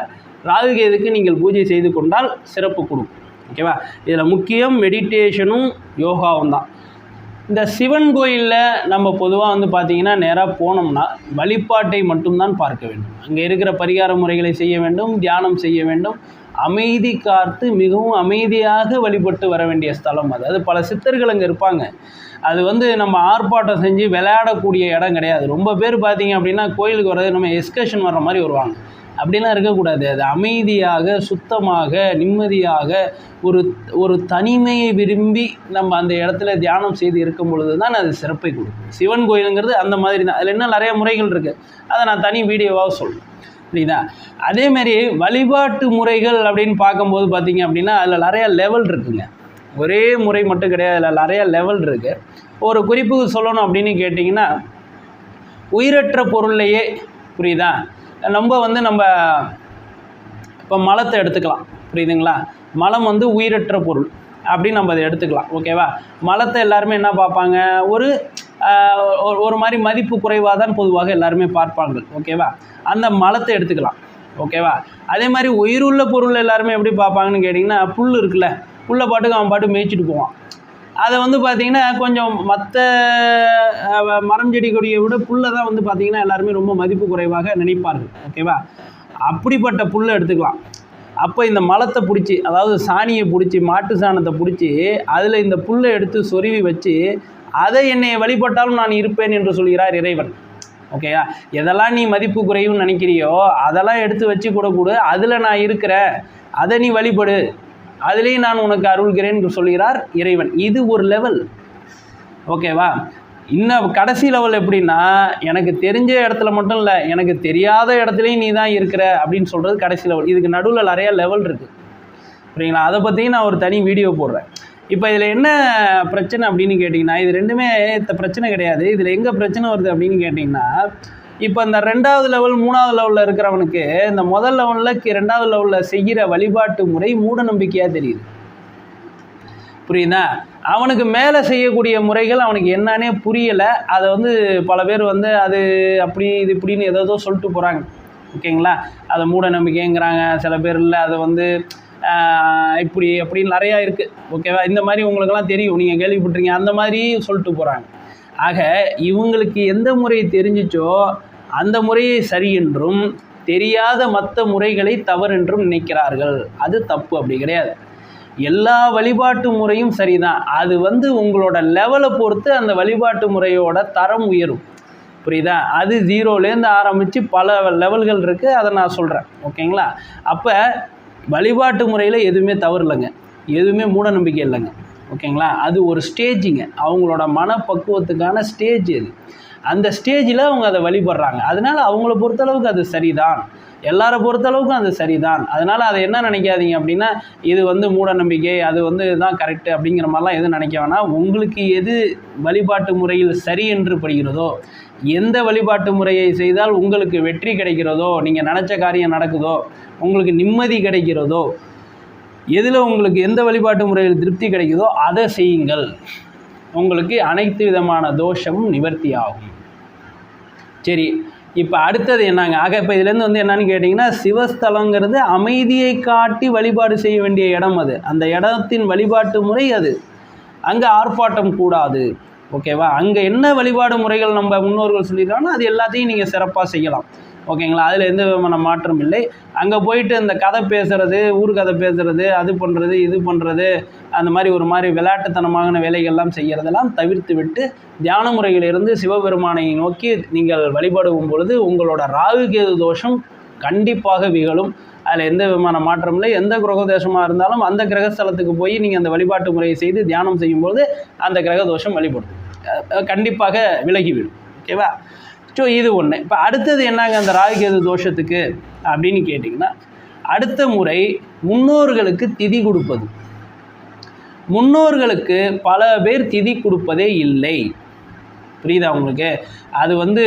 ராகு கேதுக்கு நீங்கள் பூஜை செய்து கொண்டால் சிறப்பு கொடுக்கும். ஓகேவா? இதில் முக்கியம் மெடிடேஷனும் யோகாவும் தான். இந்த சிவன் கோயிலில் நம்ம பொதுவாக பார்த்திங்கன்னா நேராக போனோம்னா வழிபாட்டை மட்டும்தான் பார்க்க வேண்டும். அங்கே இருக்கிற பரிகார முறைகளை செய்ய வேண்டும், தியானம் செய்ய வேண்டும், அமைதி காத்து மிகவும் அமைதியாக வழிபட்டு வர வேண்டிய ஸ்தலம் அது. அது பல சித்தர்கள் அங்கே இருப்பாங்க. அது நம்ம ஆர்ப்பாட்டம் செஞ்சு விளையாடக்கூடிய இடம் கிடையாது. ரொம்ப பேர் பார்த்திங்க அப்படின்னா கோயிலுக்கு வர்றது நம்ம எஸ்கர்ஷன் வர்ற மாதிரி வருவாங்க. அப்படிலாம் இருக்கக்கூடாது. அது அமைதியாக, சுத்தமாக, நிம்மதியாக, ஒரு தனிமையை விரும்பி நம்ம அந்த இடத்துல தியானம் செய்து இருக்கும் பொழுது தான் அது சிறப்பை கொடுக்கும். சிவன் கோயிலுங்கிறது அந்த மாதிரி தான். அதில் இன்னும் நிறைய முறைகள் இருக்குது, அதை நான் தனி வீடியோவாக சொல்கிறேன். புரியுதா? அதேமாரி வழிபாட்டு முறைகள் அப்படின்னு பார்க்கும்போது பார்த்திங்க அப்படின்னா அதில் நிறையா லெவல் இருக்குங்க. ஒரே முறை மட்டும் கிடையாது, அதில் நிறையா லெவல் இருக்குது. ஒரு குறிப்புக்கு சொல்லணும் அப்படின்னு கேட்டிங்கன்னா, உயிரற்ற பொருள்லையே, புரியுதா, நம்ம இப்போ மலத்தை எடுத்துக்கலாம். புரியுதுங்களா? மலம் உயிரற்ற பொருள் அப்படின்னு நம்ம அதை எடுத்துக்கலாம். ஓகேவா? மலத்தை எல்லாருமே என்ன பார்ப்பாங்க, ஒரு மாதிரி மதிப்பு குறைவாக தான் பொதுவாக எல்லாருமே பார்ப்பாங்க. ஓகேவா? அந்த மலத்தை எடுத்துக்கலாம். ஓகேவா? அதே மாதிரி உயிருள்ள பொருள் எல்லாருமே எப்படி பார்ப்பாங்கன்னு கேட்டிங்கன்னா, புல் இருக்குல்ல, புல்லை பாட்டுக்கு அவன் பாட்டு மேய்ச்சிட்டு போவான். அதை பார்த்திங்கன்னா கொஞ்சம் மற்ற மரம் செடி கொடியை விட புல்லை தான் பார்த்திங்கன்னா எல்லாருமே ரொம்ப மதிப்பு குறைவாக நினைப்பார்கள். ஓகேவா? அப்படிப்பட்ட புல்லை எடுத்துக்கலாம். அப்போ இந்த மலத்தை பிடிச்சி, அதாவது சாணியை பிடிச்சி, மாட்டு சாணத்தை பிடிச்சி அதில் இந்த புல்லை எடுத்து சொருவி வச்சு அதை என்னை வழிபட்டாலும் நான் இருப்பேன் என்று சொல்கிறார் இறைவன். ஓகேயா? எதெல்லாம் நீ மதிப்பு குறைவுன்னு நினைக்கிறியோ அதெல்லாம் எடுத்து வச்சு கூட அதில் நான் இருக்கிறேன், அதை நீ வழிபடு, அதிலேயும் நான் உனக்கு அருள்கிறேன் என்று சொல்கிறார் இறைவன். இது ஒரு லெவல். ஓகேவா? இன்னும் கடைசி லெவல் எப்படின்னா, எனக்கு தெரிஞ்ச இடத்துல மட்டும் இல்லை, எனக்கு தெரியாத இடத்துலையும் நீ தான் இருக்கிற அப்படின்னு சொல்கிறது கடைசி லெவல். இதுக்கு நடுவில் நிறையா லெவல் இருக்குது. சரிங்களா? அதை பற்றியும் நான் ஒரு தனி வீடியோ போடுறேன். இப்போ இதில் என்ன பிரச்சனை அப்படின்னு கேட்டிங்கன்னா, இது ரெண்டுமே பிரச்சனை கிடையாது. இதில் எங்கே பிரச்சனை வருது அப்படின்னு கேட்டிங்கன்னா, இப்போ இந்த 2வது லெவல் 3வது லெவலில் இருக்கிறவனுக்கு இந்த முதல் லெவலில் 2வது லெவலில் செய்கிற வழிபாட்டு முறை மூட நம்பிக்கையாக தெரியுது. புரியுதா? அவனுக்கு மேலே செய்யக்கூடிய முறைகள் அவனுக்கு என்னன்னே புரியலை. அதை பல பேர் அது அப்படி இது இப்படின்னு ஏதோ சொல்லிட்டு போகிறாங்க. ஓகேங்களா? அதை மூட நம்பிக்கைங்கிறாங்க. சில பேர் இல்லை, அதை இப்படி அப்படின்னு நிறையா இருக்குது. ஓகேவா? இந்த மாதிரி உங்களுக்கெல்லாம் தெரியும், நீங்கள் கேள்விப்பட்டிருக்கீங்க, அந்த மாதிரி சொல்லிட்டு போகிறாங்க. ஆக இவங்களுக்கு எந்த முறை தெரிஞ்சிச்சோ அந்த முறையை சரி என்றும், தெரியாத மற்ற முறைகளை தவறென்றும் நினைக்கிறார்கள். அது தப்பு. அப்படி கிடையாது. எல்லா வழிபாட்டு முறையும் சரிதான். அது உங்களோட லெவலை பொறுத்து அந்த வழிபாட்டு முறையோட தரம் உயரும். புரியுதா? அது 0லேருந்து ஆரம்பித்து பல லெவல்கள் இருக்குது, அதை நான் சொல்கிறேன். ஓகேங்களா? அப்போ வழிபாட்டு முறையில் எதுவுமே தவறு இல்லைங்க, எதுவுமே மூட நம்பிக்கை இல்லைங்க. ஓகேங்களா? அது ஒரு ஸ்டேஜுங்க, அவங்களோட மனப்பக்குவத்துக்கான ஸ்டேஜ் அது. அந்த ஸ்டேஜில் அவங்க அதை வழிபடுறாங்க. அதனால் அவங்கள பொறுத்தளவுக்கு அது சரிதான், எல்லாரை பொறுத்தளவுக்கும் அது சரிதான். அதனால் அதை என்ன நினைக்காதீங்க அப்படின்னா, இது வந்து மூட நம்பிக்கை, அது வந்து இதுதான் கரெக்டு அப்படிங்கிற மாதிரிலாம் எதுவும் நினைக்க வேணாம். உங்களுக்கு எது வழிபாட்டு முறையில் சரி என்று படுகிறதோ, எந்த வழிபாட்டு முறையை செய்தால் உங்களுக்கு வெற்றி கிடைக்கிறதோ, நீங்கள் நினச்ச காரியம் நடக்குதோ, உங்களுக்கு நிம்மதி கிடைக்கிறதோ, எதில் உங்களுக்கு எந்த வழிபாட்டு முறையில் திருப்தி கிடைக்குதோ அதை செய்யுங்கள். உங்களுக்கு அனைத்து விதமான தோஷமும் நிவர்த்தி ஆகும். சரி, இப்போ அடுத்தது என்னங்க? இப்போ இதுலேருந்து வந்து என்னன்னு கேட்டிங்கன்னா, சிவஸ்தலங்கிறது அமைதியை காட்டி வழிபாடு செய்ய வேண்டிய இடம். அது அந்த இடத்தின் வழிபாட்டு முறை அது. அங்கே ஆர்ப்பாட்டம் கூடாது. ஓகேவா? அங்கே என்ன வழிபாடு முறைகள் நம்ம முன்னோர்கள் சொல்லியிருக்காங்கன்னா அது எல்லாத்தையும் நீங்கள் சிறப்பாக செய்யலாம். ஓகேங்களா? அதில் எந்த விதமான மாற்றம் இல்லை. அங்கே போயிட்டு இந்த கதை பேசுகிறது, ஊர் கதை பேசுகிறது, அது பண்ணுறது இது பண்ணுறது, அந்த மாதிரி ஒரு மாதிரி விளையாட்டுத்தனமான வேலைகள்லாம் செய்கிறதெல்லாம் தவிர்த்து விட்டு தியான முறையிலிருந்து சிவபெருமானை நோக்கி நீங்கள் வழிபடும் பொழுது உங்களோட ராகு கேது தோஷம் கண்டிப்பாக விகழும். அதில் எந்த விதமான மாற்றம் இல்லை. எந்த கிரக தோஷமாக இருந்தாலும் அந்த கிரகஸ்தலத்துக்கு போய் நீங்கள் அந்த வழிபாட்டு முறையை செய்து தியானம் செய்யும்போது அந்த கிரக தோஷம் வழிபடும், கண்டிப்பாக விலகிவிடும். ஓகேவா? ஸோ இது ஒன்று. இப்போ அடுத்தது என்னங்க அந்த ராகு கேது தோஷத்துக்கு அப்படின்னு கேட்டிங்கன்னா, அடுத்த முறை முன்னோர்களுக்கு திதி கொடுப்பது. முன்னோர்களுக்கு பல பேர் திதி கொடுப்பதே இல்லை. புரியுதா உங்களுக்கு? அது வந்து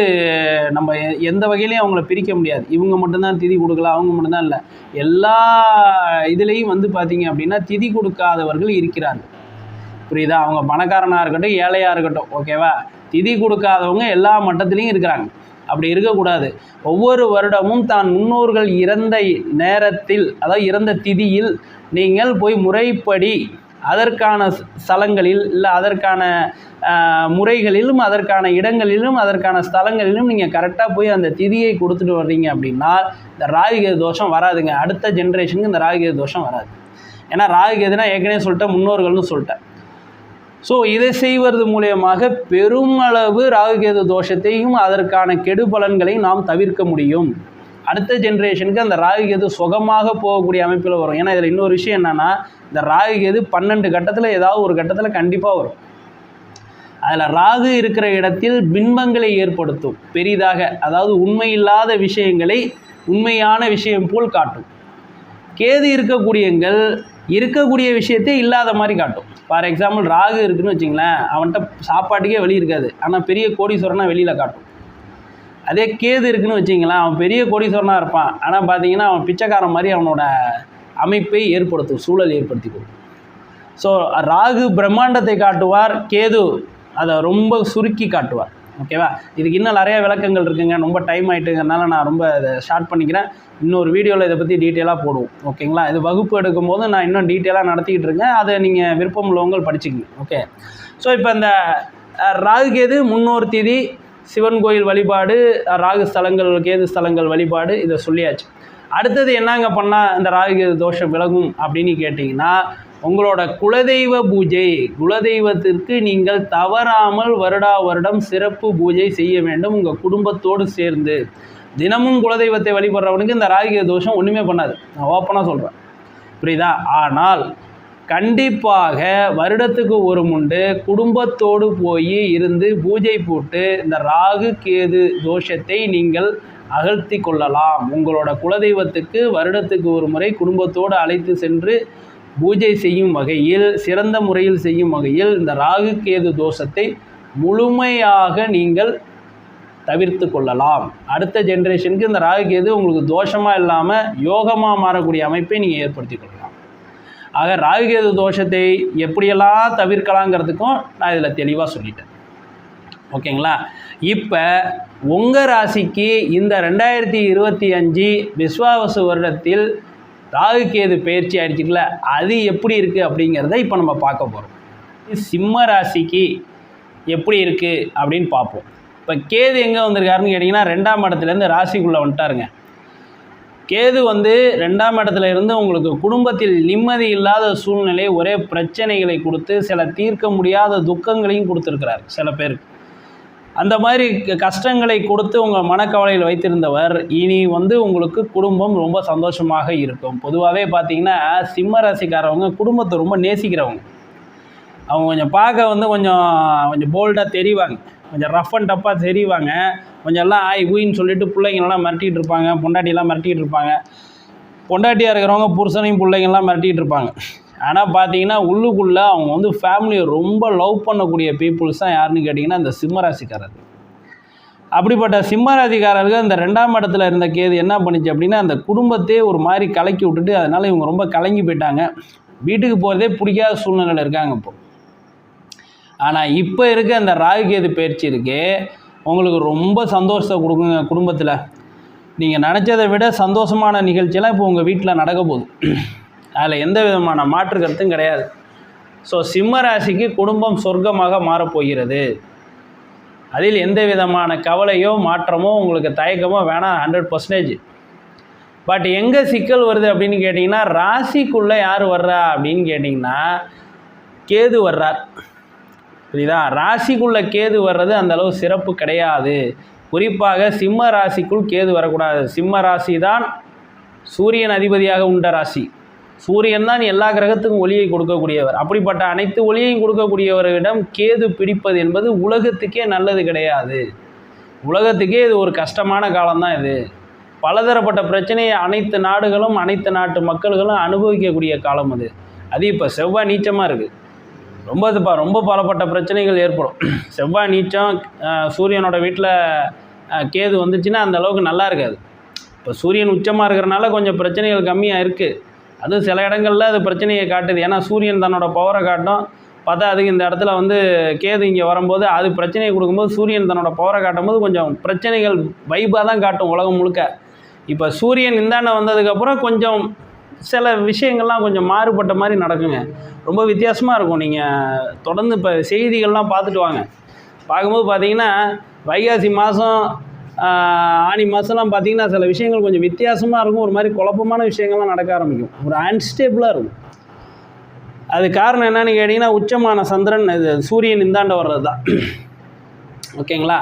நம்ம எந்த வகையிலையும் அவங்கள பிரிக்க முடியாது. இவங்க மட்டும்தான் திதி கொடுக்கலாம், அவங்க மட்டும்தான் இல்லை. எல்லா இதுலேயும் வந்து பார்த்திங்க அப்படின்னா திதி கொடுக்காதவர்கள் இருக்கிறார்கள். புரியுதா? அவங்க பணக்காரனாக இருக்கட்டும், ஏழையாக இருக்கட்டும். ஓகேவா? திதி கொடுக்காதவங்க எல்லா மட்டத்திலையும் இருக்கிறாங்க. அப்படி இருக்கக்கூடாது. ஒவ்வொரு வருடமும் தான் முன்னோர்கள் இறந்த நேரத்தில், அதாவது இறந்த திதியில் நீங்கள் போய் முறைப்படி அதற்கான ஸ்தலங்களில் இல்லை அதற்கான முறைகளிலும் அதற்கான இடங்களிலும் அதற்கான ஸ்தலங்களிலும் நீங்கள் கரெக்டாக போய் அந்த திதியை கொடுத்துட்டு வர்றீங்க அப்படின்னா இந்த ராகுகேது தோஷம் வராதுங்க. அடுத்த ஜென்ரேஷனுக்கு இந்த ராகுகேது தோஷம் வராது. ஏன்னா ராகுகேதுனா ஏற்கனவே சொல்லிட்டேன், முன்னோர்கள்னு சொல்லிட்டேன். ஸோ இதை செய்வது மூலியமாக பெருமளவு ராகுகேது தோஷத்தையும் அதற்கான கெடு பலன்களையும் நாம் தவிர்க்க முடியும். அடுத்த ஜென்ரேஷனுக்கு அந்த ராகுகேது சுகமாக போகக்கூடிய அமைப்பில் வரும். ஏன்னா இதில் இன்னொரு விஷயம் என்னென்னா, இந்த ராகுகேது 12 கட்டத்தில் ஏதாவது ஒரு கட்டத்தில் கண்டிப்பாக வரும். அதில் ராகு இருக்கிற இடத்தில் பின்பங்களை ஏற்படுத்தும் பெரிதாக. அதாவது உண்மையில்லாத விஷயங்களை உண்மையான விஷயம் போல் காட்டும். கேது இருக்கக்கூடிய விஷயத்தை இல்லாத மாதிரி காட்டும். ஃபார் எக்ஸாம்பிள் ராகு இருக்குதுன்னு வச்சிங்களேன், அவன்கிட்ட சாப்பாட்டுக்கே வழி இருக்காது, ஆனால் பெரிய கோடீஸ்வரனாக வெளியில் காட்டும். அதே கேது இருக்குதுன்னு வச்சிங்களேன், அவன் பெரிய கோடீஸ்வரனாக இருப்பான், ஆனால் பார்த்தீங்கன்னா அவன் பிச்சைக்காரன் மாதிரி அவனோட அமைப்பை ஏற்படுத்தும், சூழல் ஏற்படுத்தி கொடுக்கும். ஸோ ராகு பிரம்மாண்டத்தை காட்டுவார், கேது அதை ரொம்ப சுருக்கி காட்டுவார். ஓகேவா? இதுக்கு இன்னும் நிறையா விளக்கங்கள் இருக்குங்க. ரொம்ப டைம் ஆகிட்டுங்கிறனால நான் ரொம்ப இதை ஷார்ட் பண்ணிக்கிறேன். இன்னொரு வீடியோவில் இதை பற்றி டீட்டெயிலாக போடுவோம். ஓகேங்களா? இது வகுப்பு எடுக்கும் போது நான் இன்னும் டீட்டெயிலாக நடத்திக்கிட்டு இருக்கேன். அதை நீங்கள் விருப்பம் உள்ளவங்க படிச்சுக்கங்க. ஓகே. ஸோ இப்போ இந்த ராகுகேது முன்னோர் திதி, சிவன் கோயில் வழிபாடு, ராகு ஸ்தலங்கள் கேது ஸ்தலங்கள் வழிபாடு, இதை சொல்லியாச்சு. அடுத்தது என்னங்க பண்ணால் இந்த ராகுகேது தோஷம் விலகும் அப்படின்னு கேட்டிங்கன்னா, உங்களோட குலதெய்வ பூஜை. குலதெய்வத்திற்கு நீங்கள் தவறாமல் வருடம் சிறப்பு பூஜை செய்ய வேண்டும் உங்கள் குடும்பத்தோடு சேர்ந்து. தினமும் குலதெய்வத்தை வழிபடுறவனுக்கு இந்த ராகுகேது தோஷம் ஒன்றுமே பண்ணாது, நான் ஓப்பனாக சொல்கிறேன். புரியுதா? ஆனால் கண்டிப்பாக வருடத்துக்கு ஒரு முண்டு குடும்பத்தோடு போய் இருந்து பூஜை போட்டு இந்த ராகு கேது தோஷத்தை நீங்கள் அகழ்த்தி கொள்ளலாம். உங்களோட குலதெய்வத்துக்கு வருடத்துக்கு ஒரு முறை குடும்பத்தோடு அழைத்து சென்று பூஜை செய்யும் வகையில், சிறந்த முறையில் செய்யும் வகையில் இந்த ராகு கேது தோஷத்தை முழுமையாக நீங்கள் தவிர்த்து கொள்ளலாம். அடுத்த ஜென்ரேஷனுக்கு இந்த ராகு கேது உங்களுக்கு தோஷமாக இல்லாமல் யோகமாக மாறக்கூடிய அமைப்பை நீங்கள் ஏற்படுத்தி கொள்ளலாம். ஆக ராகு கேது தோஷத்தை எப்படியெல்லாம் தவிர்க்கலாங்கிறதுக்கும் நான் இதில் தெளிவாக சொல்லிட்டேன். ஓகேங்களா? இப்போ உங்கள் ராசிக்கு இந்த 2025 விஸ்வாவசு வருடத்தில் ராகு கேது பயிற்சி ஆயிடுச்சுங்கள, அது எப்படி இருக்குது அப்படிங்கிறத இப்போ நம்ம பார்க்க போகிறோம். சிம்ம ராசிக்கு எப்படி இருக்குது அப்படின்னு பார்ப்போம். இப்போ கேது எங்கே வந்திருக்காருன்னு கேட்டிங்கன்னா 2ஆம் இடத்துலேருந்து ராசிக்குள்ளே வந்துட்டாருங்க. கேது 2ஆம் இடத்துல இருந்து உங்களுக்கு குடும்பத்தில் நிம்மதி இல்லாத சூழ்நிலை, ஒரே பிரச்சனைகளை கொடுத்து சில தீர்க்க முடியாத துக்கங்களையும் கொடுத்துருக்கிறார் சில பேருக்கு. அந்த மாதிரி கஷ்டங்களை கொடுத்து உங்கள் மனக்கவலையில் வைத்திருந்தவர் இனி வந்து உங்களுக்கு குடும்பம் ரொம்ப சந்தோஷமாக இருக்கும். பொதுவாகவே பார்த்தீங்கன்னா சிம்ம ராசிக்காரவங்க குடும்பத்தை ரொம்ப நேசிக்கிறவங்க. அவங்க கொஞ்சம் பார்க்க வந்து கொஞ்சம் போல்டாக தெரிவாங்க, கொஞ்சம் ரஃப் அண்ட் டப்பாக தெரிவாங்க, கொஞ்சம் எல்லாம் ஆய் ஊயின்னு சொல்லிட்டு பிள்ளைங்கள்லாம் மிரட்டிகிட்டு இருப்பாங்க, பொண்டாட்டியெல்லாம் மிரட்டிகிட்டு இருப்பாங்க. பொண்டாட்டியாக இருக்கிறவங்க புருஷனையும் பிள்ளைங்கள்லாம் மிரட்டிகிட்டு இருப்பாங்க. ஆனால் பார்த்தீங்கன்னா உள்ளுக்குள்ளே அவங்க வந்து ஃபேமிலியை ரொம்ப லவ் பண்ணக்கூடிய பீப்புள்ஸ் தான் யாருன்னு கேட்டிங்கன்னா இந்த சிம்மராசிக்காரர். அப்படிப்பட்ட சிம்மராசிக்காரர்கள் இந்த 2ஆம் இடத்துல இருந்த கேது என்ன பண்ணிச்சு அப்படின்னா அந்த குடும்பத்தையே ஒரு மாதிரி கலக்கி விட்டுட்டு அதனால் இவங்க ரொம்ப கலங்கி போயிட்டாங்க. வீட்டுக்கு போகிறதே பிடிக்காத சூழ்நிலையில் இருக்காங்க இப்போ. ஆனால் இப்போ இருக்க அந்த ராகு கேது பயிற்சி இருக்கே உங்களுக்கு ரொம்ப சந்தோஷத்தை கொடுக்குங்க. குடும்பத்தில் நீங்கள் நினச்சதை விட சந்தோஷமான நிகழ்ச்சியெல்லாம் இப்போ உங்கள் வீட்டில் நடக்க போகுது. அதில் எந்த விதமான மாற்று கருத்தும் கிடையாது. ஸோ சிம்ம ராசிக்கு குடும்பம் சொர்க்கமாக மாறப்போகிறது. அதில் எந்த விதமான கவலையோ மாற்றமோ உங்களுக்கு தயக்கமோ வேணாம், 100%. பட் எங்கே சிக்கல் வருது அப்படின்னு கேட்டிங்கன்னா ராசிக்குள்ளே யார் வர்றா அப்படின்னு கேட்டிங்கன்னா கேது வர்றார். புரியுதா? ராசிக்குள்ளே கேது வர்றது அந்தளவு சிறப்பு கிடையாது. குறிப்பாக சிம்ம ராசிக்குள் கேது வரக்கூடாது. சிம்ம ராசி தான் சூரியன் அதிபதியாக உண்ட ராசி. சூரியன் தான் எல்லா கிரகத்துக்கும் ஒளியை கொடுக்கக்கூடியவர். அப்படிப்பட்ட அனைத்து ஒளியையும் கொடுக்கக்கூடியவரிடம் கேது பிடிப்பது என்பது உலகத்துக்கே நல்லது கிடையாது. உலகத்துக்கே இது ஒரு கஷ்டமான காலம்தான். இது பலதரப்பட்ட பிரச்சனையை அனைத்து நாடுகளும் அனைத்து நாட்டு மக்கள்களும் அனுபவிக்கக்கூடிய காலம் அது. அது இப்போ செவ்வாய் நீச்சமாக இருக்குது. ரொம்ப பலப்பட்ட பிரச்சனைகள் ஏற்படும். செவ்வாய் நீச்சம் சூரியனோட வீட்டில் கேது வந்துச்சுன்னா அந்த அளவுக்கு நல்லா இருக்காது. இப்போ சூரியன் உச்சமாக இருக்கிறனால கொஞ்சம் பிரச்சனைகள் கம்மியாக இருக்குது. அது சில இடங்களில் அது பிரச்சனையை காட்டுது. ஏன்னா சூரியன் தன்னோட பவரை காட்டும். பார்த்தா அதுக்கு இந்த இடத்துல வந்து கேது இங்கே வரும்போது அது பிரச்சனையை கொடுக்கும்போது சூரியன் தன்னோட பவரை காட்டும் போது கொஞ்சம் பிரச்சனைகள் வைப்பாக தான் காட்டும் உலகம் முழுக்க. இப்போ சூரியன் இந்தாண்ட வந்ததுக்கப்புறம் கொஞ்சம் சில விஷயங்கள்லாம் கொஞ்சம் மாறுபட்ட மாதிரி நடக்குங்க. ரொம்ப வித்தியாசமாக இருக்கும். நீங்கள் தொடர்ந்து இப்போ செய்திகள்லாம் பார்த்துட்டு வாங்க. பார்க்கும்போது பார்த்தீங்கன்னா வைகாசி மாதம் ஆனி மாதம்லாம் பார்த்திங்கன்னா சில விஷயங்கள் கொஞ்சம் வித்தியாசமாக இருக்கும். ஒரு மாதிரி குழப்பமான விஷயங்கள்லாம் நடக்க ஆரம்பிக்கும். ஒரு அன்ஸ்டேபிளாக இருக்கும். அது காரணம் என்னன்னு கேட்டிங்கன்னா உச்சமான சந்திரன் இது சூரியன் இந்தாண்ட வர்றது தான். ஓகேங்களா?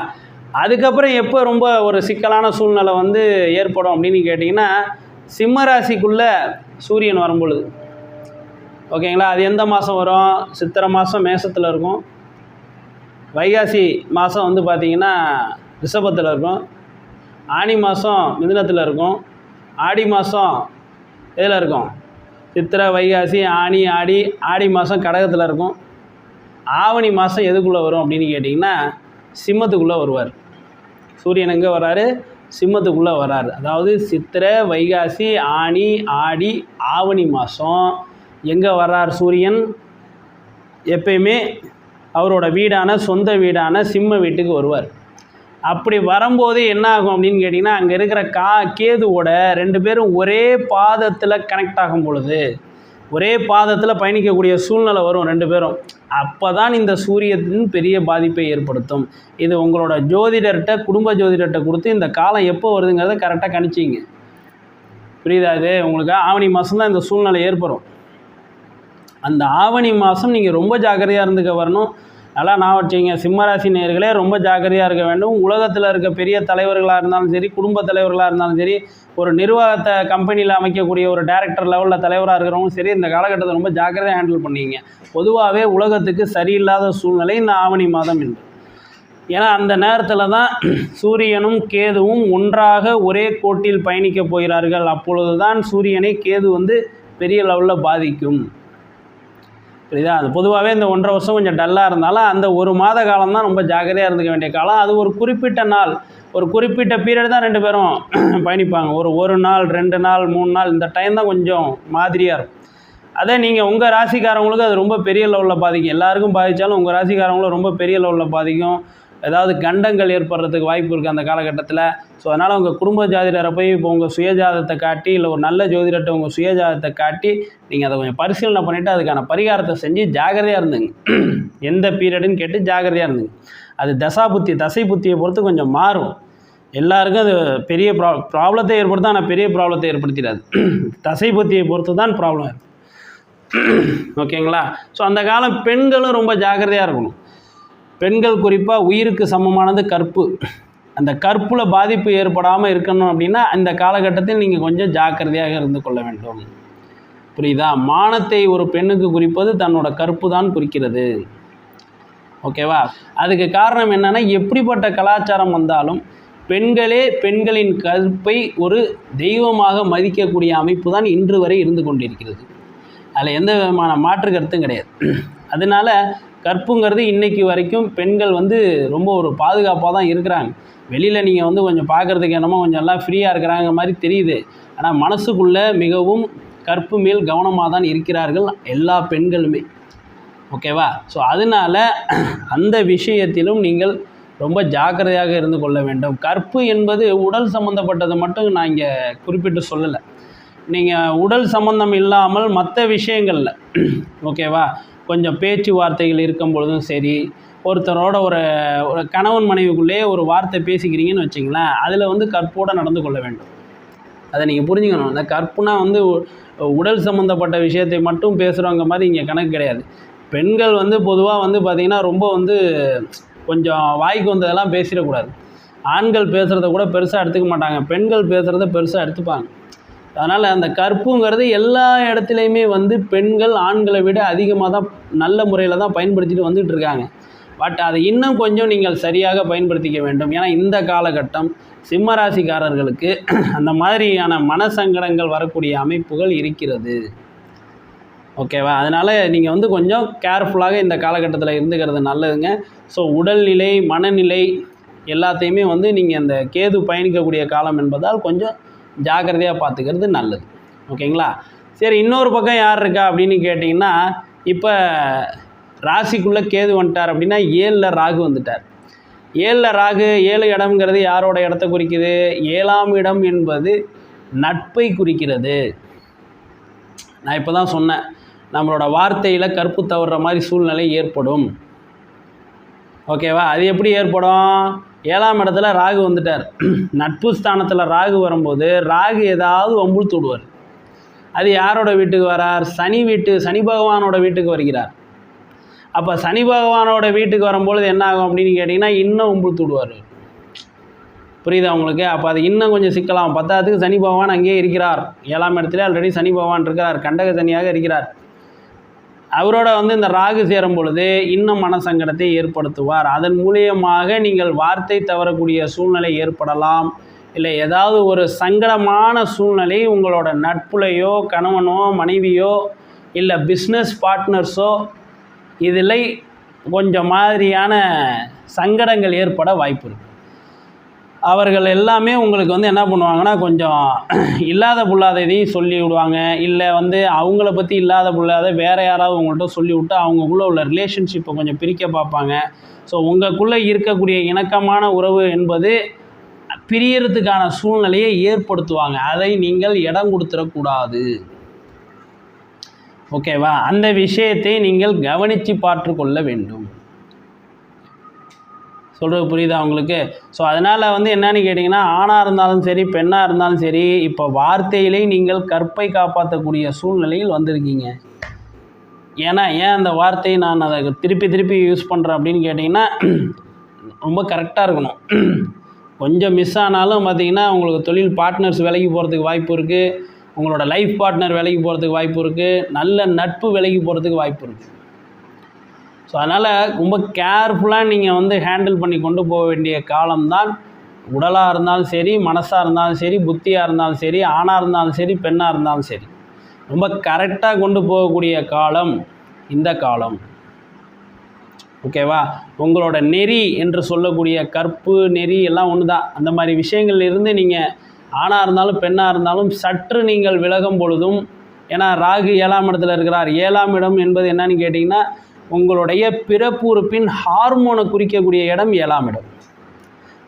அதுக்கப்புறம் எப்போ ரொம்ப ஒரு சிக்கலான சூழ்நிலை வந்து ஏற்படும் அப்படின்னு கேட்டிங்கன்னா சிம்ம ராசிக்குள்ளே சூரியன் வரும்பொழுது. ஓகேங்களா? அது எந்த மாதம் வரும்? சித்திரை மாதம் மேசத்தில் இருக்கும். வைகாசி மாதம் வந்து பார்த்திங்கன்னா ரிஷபத்தில் இருக்கும். ஆனி மாதம் மிதுனத்தில் இருக்கும். ஆடி மாதம் எதில் இருக்கும்? சித்திரை வைகாசி ஆனி ஆடி மாதம் கடகத்தில் இருக்கும். ஆவணி மாதம் எதுக்குள்ளே வரும் அப்படின்னு கேட்டிங்கன்னா சிம்மத்துக்குள்ளே வருவார். சூரியன் எங்கே வர்றாரு? சிம்மத்துக்குள்ளே வர்றாரு. அதாவது சித்திரை வைகாசி ஆனி ஆடி ஆவணி மாதம் எங்கே வர்றார் சூரியன்? எப்பயுமே அவரோட வீடான சொந்த வீடான சிம்ம வீட்டுக்கு வருவார். அப்படி வரும்போது என்ன ஆகும் அப்படின்னு கேட்டிங்கன்னா அங்கே இருக்கிற கேதுவோட 2 பேரும் ஒரே பாதத்தில் கனெக்ட் ஆகும் பொழுது ஒரே பாதத்தில் பயணிக்கக்கூடிய சூழ்நிலை வரும் 2 பேரும். அப்போ தான் இந்த சூரியத்தின் பெரிய பாதிப்பை ஏற்படுத்தும். இது உங்களோட ஜோதிடர்கிட்ட குடும்ப ஜோதிடர்கிட்ட கொடுத்து இந்த காலம் எப்போ வருதுங்கிறத கரெக்டாக கணிச்சிங்க. புரியுதா? இது உங்களுக்கு ஆவணி மாதம் தான் இந்த சூழ்நிலை ஏற்படும். அந்த ஆவணி மாதம் நீங்கள் ரொம்ப ஜாக்கிரதையாக இருந்துக்க வரணும். நல்லா நான் வச்சுங்க சிம்மராசி நேயர்களே ரொம்ப ஜாக்கிரதையாக இருக்க வேண்டும். உலகத்தில் இருக்க பெரிய தலைவர்களாக இருந்தாலும் சரி, குடும்ப தலைவர்களாக இருந்தாலும் சரி, ஒரு நிர்வாகத்தை கம்பெனியில் அமைக்கக்கூடிய ஒரு டைரக்டர் லெவலில் தலைவராக இருக்கிறவங்களும் சரி, இந்த காலகட்டத்தை ரொம்ப ஜாக்கிரதையாக ஹேண்டில் பண்ணிங்க. பொதுவாகவே உலகத்துக்கு சரியில்லாத சூழ்நிலை இந்த ஆவணி மாதம் என்று. ஏன்னா அந்த நேரத்தில் தான் சூரியனும் கேதுவும் ஒன்றாக ஒரே கோட்டில் பயணிக்க போகிறார்கள். அப்பொழுது தான் சூரியனை கேது வந்து பெரிய லெவலில் பாதிக்கும். புரியுதா? அது பொதுவாகவே இந்த 1.5 வருஷம் கொஞ்சம் டல்லாக இருந்தாலும் அந்த ஒரு மாத காலம் தான் ரொம்ப ஜாக்கிரதையாக இருந்துக்க வேண்டிய காலம். அது ஒரு குறிப்பிட்ட நாள், ஒரு குறிப்பிட்ட பீரியட் தான் 2 பேரும் பயணிப்பாங்க. ஒரு நாள் 2 நாள் 3 நாள் இந்த டைம் தான் கொஞ்சம் மாதிரியாக இருக்கும். அதே நீங்கள் உங்கள் ராசிக்காரவங்களுக்கு அது ரொம்ப பெரிய லெவலில் பாதிக்கும். எல்லாருக்கும் பாதித்தாலும் உங்கள் ராசிக்காரங்களும் ரொம்ப பெரிய லெவலில் பாதிக்கும். ஏதாவது கண்டங்கள் ஏற்படுறதுக்கு வாய்ப்பு இருக்குது அந்த காலகட்டத்தில். ஸோ அதனால் உங்கள் குடும்ப ஜாதிடரை போய் இப்போ உங்கள் சுயஜாதத்தை காட்டி இல்லை ஒரு நல்ல ஜோதிடர்கிட்ட உங்கள் சுயஜாதத்தை காட்டி நீங்கள் அதை கொஞ்சம் பரிசீலனை பண்ணிவிட்டு அதுக்கான பரிகாரத்தை செஞ்சு ஜாகிரதையாக இருந்துங்க. எந்த பீரியடுன்னு கேட்டு ஜாகிரதையாக இருந்துங்க. அது தசை புத்தியை பொறுத்து கொஞ்சம் மாறும். எல்லாருக்கும் அது பெரிய ப்ராப்ளத்தை ஏற்படுத்தும். ஆனால் பெரிய ப்ராப்ளத்தை ஏற்படுத்திடாது. தசை புத்தியை பொறுத்து தான் ப்ராப்ளம் இருக்கும். ஓகேங்களா? ஸோ அந்த காலம் பெண்களும் ரொம்ப ஜாக்கிரதையாக இருக்கணும். பெண்கள் குறிப்பாக உயிருக்கு சமமானது கற்பு. அந்த கற்பில் பாதிப்பு ஏற்படாமல் இருக்கணும் அப்படின்னா இந்த காலகட்டத்தில் நீங்கள் கொஞ்சம் ஜாக்கிரதையாக இருந்து கொள்ள வேண்டும். புரியுதா? மானத்தை ஒரு பெண்ணுக்கு குறிப்பது தன்னோட கற்பு தான் குறிக்கிறது. ஓகேவா? அதுக்கு காரணம் என்னென்னா, எப்படிப்பட்ட கலாச்சாரம் வந்தாலும் பெண்களே பெண்களின் கற்பை ஒரு தெய்வமாக மதிக்கக்கூடிய அமைப்பு தான் இன்று வரை இருந்து கொண்டிருக்கிறது. அதில் எந்த விதமான மாற்று கருத்தும் கிடையாது. அதனால கற்புங்கிறது இன்றைக்கி வரைக்கும் பெண்கள் ரொம்ப ஒரு பாதுகாப்பாக தான் இருக்கிறாங்க. வெளியில் நீங்கள் கொஞ்சம் பார்க்குறதுக்கு என்னமோ கொஞ்சம் எல்லாம் ஃப்ரீயாக இருக்கிறாங்க மாதிரி தெரியுது. ஆனால் மனசுக்குள்ளே மிகவும் கற்பு மேல் கவனமாக தான் இருக்கிறார்கள் எல்லா பெண்களுமே. ஓகேவா? ஸோ அதனால் அந்த விஷயத்திலும் நீங்கள் ரொம்ப ஜாக்கிரதையாக இருந்து கொள்ள வேண்டும். கற்பு என்பது உடல் சம்மந்தப்பட்டது மட்டும் நான் இங்கே குறிப்பிட்டு சொல்லலை. நீங்கள் உடல் சம்மந்தம் இல்லாமல் மற்ற விஷயங்களில் ஓகேவா, கொஞ்சம் பேச்சுவார்த்தைகள் இருக்கும் பொழுதும் சரி, ஒருத்தரோட ஒரு கணவன் மனைவிக்குள்ளேயே ஒரு வார்த்தை பேசிக்கிறீங்கன்னு வச்சிங்களேன், அதில் கற்போடு நடந்து கொள்ள வேண்டும். அதை நீங்கள் புரிஞ்சுக்கணும். அந்த கற்புனா உடல் சம்மந்தப்பட்ட விஷயத்தை மட்டும் பேசுகிறவங்க மாதிரி இங்கே கணக்கு கிடையாது. பெண்கள் பொதுவாக பார்த்திங்கன்னா ரொம்ப கொஞ்சம் வாய்க்கு வந்ததெல்லாம் பேசிடக்கூடாது. ஆண்கள் பேசுகிறத கூட பெருசாக எடுத்துக்க மாட்டாங்க, பெண்கள் பேசுகிறத பெருசாக எடுத்துப்பாங்க. அதனால் அந்த கற்புங்கிறது எல்லா இடத்துலையுமே பெண்கள் ஆண்களை விட அதிகமாக தான் நல்ல முறையில் தான் பயன்படுத்திட்டு வந்துட்டு இருக்காங்க. பட் அதை இன்னும் கொஞ்சம் நீங்கள் சரியாக பயன்படுத்திக்க வேண்டும். ஏன்னா இந்த காலகட்டம் சிம்மராசிக்காரர்களுக்கு அந்த மாதிரியான மனசங்கடங்கள் வரக்கூடிய அமைப்புகள் இருக்கிறது. ஓகேவா? அதனால் நீங்கள் கொஞ்சம் கேர்ஃபுல்லாக இந்த காலகட்டத்தில் இருந்துக்கிறது நல்லதுங்க. ஸோ உடல்நிலை, மனநிலை எல்லாத்தையுமே நீங்கள் அந்த கேது பயணிக்கக்கூடிய காலம் என்பதால் கொஞ்சம் ஜாக்கிரதையாக பார்த்துக்கிறது நல்லது. ஓகேங்களா? சரி, இன்னொரு பக்கம் யார் இருக்கா அப்படின்னு கேட்டிங்கன்னா, இப்போ ராசிக்குள்ளே கேது வந்துட்டார் அப்படின்னா 7ல் ராகு வந்துட்டார். 7ல் ராகு, 7 இடம்ங்கிறது யாரோட இடத்த குறிக்குது? 7ஆம் இடம் என்பது நட்பை குறிக்கிறது. நான் இப்போ தான் சொன்னேன், நம்மளோட வார்த்தையில் கற்பு தவறுற மாதிரி சூழ்நிலை ஏற்படும். ஓகேவா? அது எப்படி ஏற்படும்? 7ஆம் இடத்துல ராகு வந்துட்டார். நட்பு ஸ்தானத்தில் ராகு வரும்போது ராகு ஏதாவது வம்புழுத்து விடுவார். அது யாரோட வீட்டுக்கு வரார்? சனி பகவானோட வீட்டுக்கு வருகிறார். அப்போ சனி பகவானோட வீட்டுக்கு வரும்பொழுது என்ன ஆகும் அப்படின்னு கேட்டிங்கன்னா, இன்னும் வம்புழுத்து விடுவார். புரியுதா உங்களுக்கு? அப்போ அது இன்னும் கொஞ்சம் சிக்கலாம். 10ஆவதுக்கு சனி பகவான் அங்கேயே இருக்கிறார். 7ஆம் இடத்துல ஆல்ரெடி சனி பகவான் இருக்கிறார், கண்டக சனியாக இருக்கிறார். அவரோட இந்த ராகு சேரும் பொழுது இன்னும் மனசங்கடத்தை ஏற்படுத்துவார். அதன் மூலியமாக நீங்கள் வார்த்தை தவறக்கூடிய சூழ்நிலை ஏற்படலாம். இல்லை ஏதாவது ஒரு சங்கடமான சூழ்நிலை உங்களோட நட்புலையோ, கணவனோ, மனைவியோ, இல்லை பிஸ்னஸ் பார்ட்னர்ஸோ இதில் கொஞ்சம் மாதிரியான சங்கடங்கள் ஏற்பட வாய்ப்பு இருக்குது. அவர்கள் எல்லாமே உங்களுக்கு என்ன பண்ணுவாங்கன்னா, கொஞ்சம் இல்லாத புல்லாத இதையும் சொல்லி விடுவாங்க. இல்லை அவங்கள பற்றி இல்லாத புல்லாத வேறு யாராவது உங்கள்கிட்ட சொல்லி விட்டு அவங்களுக்குள்ளே உள்ள ரிலேஷன்ஷிப்பை கொஞ்சம் பிரிக்க பார்ப்பாங்க. ஸோ உங்களுக்குள்ளே இருக்கக்கூடிய இணக்கமான உறவு என்பது பிரியறதுக்கான சூழ்நிலையை ஏற்படுத்துவாங்க. அதை நீங்கள் இடம் கொடுத்துடக்கூடாது. ஓகேவா? அந்த விஷயத்தை நீங்கள் கவனித்து பார்த்து கொள்ள வேண்டும். சொல்கிறது புரியுதா உங்களுக்கு? ஸோ அதனால் என்னன்னு கேட்டிங்கன்னா, ஆணாக இருந்தாலும் சரி, பெண்ணாக இருந்தாலும் சரி, இப்போ வார்த்தையிலே நீங்கள் கற்பை காப்பாற்றக்கூடிய சூழ்நிலையில் வந்திருக்கீங்க. ஏன் அந்த வார்த்தையை நான் அதை திருப்பி யூஸ் பண்ணுறேன் அப்படின்னு கேட்டிங்கன்னா, ரொம்ப கரெக்டாக இருக்கணும். கொஞ்சம் மிஸ் ஆனாலும் பார்த்திங்கன்னா, உங்களுக்கு தொழில் பார்ட்னர்ஸ் விலைக்கு போகிறதுக்கு வாய்ப்பு இருக்குது, உங்களோட லைஃப் பார்ட்னர் விலைக்கு போகிறதுக்கு வாய்ப்பு இருக்குது, நல்ல நட்பு விலைக்கு போகிறதுக்கு வாய்ப்பு இருக்குது. ஸோ அதனால் ரொம்ப கேர்ஃபுல்லாக நீங்கள் ஹேண்டில் பண்ணி கொண்டு போக வேண்டிய காலம்தான். உடலாக இருந்தாலும் சரி, மனசாக இருந்தாலும் சரி, புத்தியாக இருந்தாலும் சரி, ஆணாக இருந்தாலும் சரி, பெண்ணாக இருந்தாலும் சரி, ரொம்ப கரெக்டாக கொண்டு போகக்கூடிய காலம் இந்த காலம். ஓகேவா? உங்களோட நெறி என்று சொல்லக்கூடிய கற்பு நெறி எல்லாம் ஒன்று தான். அந்த மாதிரி விஷயங்கள் இருந்து நீங்கள் ஆணாக இருந்தாலும் பெண்ணாக இருந்தாலும் சற்று நீங்கள் விலகும் பொழுதும், ஏன்னா ராகு 7ஆம் இடத்துல இருக்கிறார். 7ஆம் இடம் என்பது என்னன்னு கேட்டிங்கன்னா, உங்களுடைய பிறப்பு உறுப்பின் ஹார்மோனை குறிக்கக்கூடிய இடம் 7ஆம் இடம்.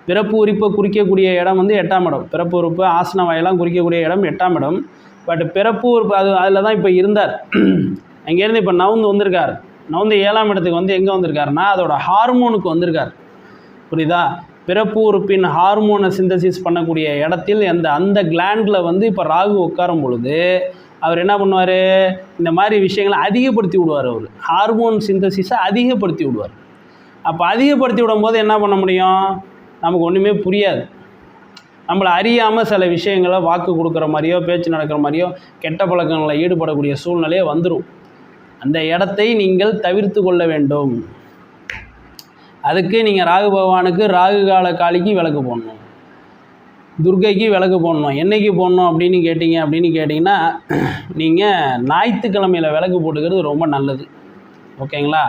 பிறப்பு உறுப்பை குறிக்கக்கூடிய இடம் 8ஆம் இடம். பிறப்பு உறுப்பு, ஆசன வாயெல்லாம் குறிக்கக்கூடிய இடம் 8ஆம் இடம். பட் பிறப்பு உறுப்பு அதில் தான் இப்போ இருந்தார். அங்கேருந்து இப்போ நவுந்து வந்திருக்கார். நவுந்து 7ஆம் இடத்துக்கு எங்கே வந்திருக்காருன்னா, அதோட ஹார்மோனுக்கு வந்திருக்கார். புரியுதா? பிறப்பு உறுப்பின் ஹார்மோனை சிந்தசிஸ் பண்ணக்கூடிய இடத்தில் அந்த கிளாண்டில் இப்போ ராகு உட்காரும் பொழுது அவர் என்ன பண்ணுவார்? இந்த மாதிரி விஷயங்களை அதிகப்படுத்தி விடுவார். அவர் ஹார்மோன் சிந்தசிஸை அதிகப்படுத்தி விடுவார். அப்போ அதிகப்படுத்தி விடும்போது என்ன பண்ண முடியும்? நமக்கு ஒன்றுமே புரியாது. நம்மளை அறியாமல் சில விஷயங்களை வாக்கு கொடுக்குற மாதிரியோ பேச்சு நடக்கிற மாதிரியோ கெட்ட பழக்கங்களில் ஈடுபடக்கூடிய சூழ்நிலையே வந்துடும். அந்த இடத்தை நீங்கள் தவிர்த்து கொள்ள வேண்டும். அதுக்கு நீங்கள் ராகு பகவானுக்கு ராகு கால காளிக்கு விளக்கு போடணும், துர்க்கைக்கு விளக்கு போடணும். என்றைக்கு போடணும் அப்படின்னு கேட்டிங்கன்னா நீங்கள் ஞாயிற்றுக்கிழமையில் விளக்கு போட்டுக்கிறது ரொம்ப நல்லது. ஓகேங்களா?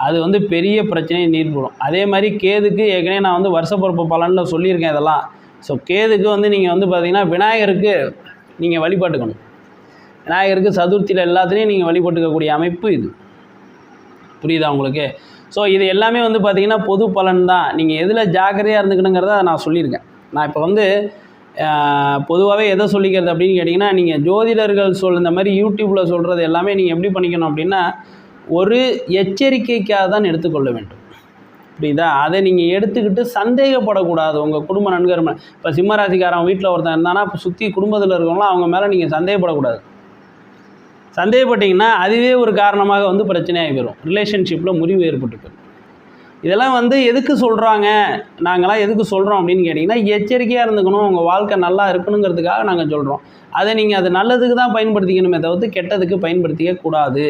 அது வந்து பெரிய பிரச்சனையை நீர்படும். அதே மாதிரி கேதுக்கு ஏற்கனவே நான் வந்து வருஷப்பிறப்பு பலனில் சொல்லியிருக்கேன் இதெல்லாம். ஸோ கேதுக்கு வந்து நீங்கள் வந்து பார்த்திங்கன்னா விநாயகருக்கு நீங்கள் வழிபட்டுக்கணும். விநாயகருக்கு சதுர்த்தியில் எல்லாத்துலேயும் நீங்கள் வழிபட்டுக்கக்கூடிய அமைப்பு இது. புரியுதா உங்களுக்கு? ஸோ இது எல்லாமே வந்து பார்த்திங்கன்னா பொது பலன் தான். நீங்கள் எதில் ஜாக்கிரதையாக இருந்துக்கணுங்கிறத நான் சொல்லியிருக்கேன். நான் இப்போ வந்து பொதுவாகவே எதை சொல்லிக்கிறது அப்படின்னு கேட்டிங்கன்னா, நீங்கள் ஜோதிடர்கள் இந்த மாதிரி யூடியூப்பில் சொல்கிறது எல்லாமே நீங்கள் எப்படி பண்ணிக்கணும் அப்படின்னா, ஒரு எச்சரிக்கைக்காக தான் எடுத்துக்கொள்ள வேண்டும். புரியுதா? அதை நீங்கள் எடுத்துக்கிட்டு சந்தேகப்படக்கூடாது. உங்கள் குடும்ப நண்பர் இப்போ சிம்மராசிக்காரன் வீட்டில் ஒருத்தன் இருந்தானா இப்போ சுற்றி குடும்பத்தில் இருக்கவங்களாம் அவங்க மேலே நீங்கள் சந்தேகப்படக்கூடாது. சந்தேகப்பட்டிங்கன்னா அதுவே ஒரு காரணமாக வந்து பிரச்சனையாகி போயிடும். ரிலேஷன்ஷிப்பில் முறிவு ஏற்பட்டு போயிடும். இதெல்லாம் வந்து எதுக்கு சொல்கிறாங்க, நாங்களாம் எதுக்கு சொல்கிறோம் அப்படின்னு கேட்டிங்கன்னா, எச்சரிக்கையாக இருந்துக்கணும், உங்கள் வாழ்க்கை நல்லா இருக்கணுங்கிறதுக்காக நாங்கள் சொல்கிறோம். அதை நீங்கள் அது நல்லதுக்கு தான் பயன்படுத்திக்கணுமே தவிர்த்து கெட்டதுக்கு பயன்படுத்திக்க கூடாது.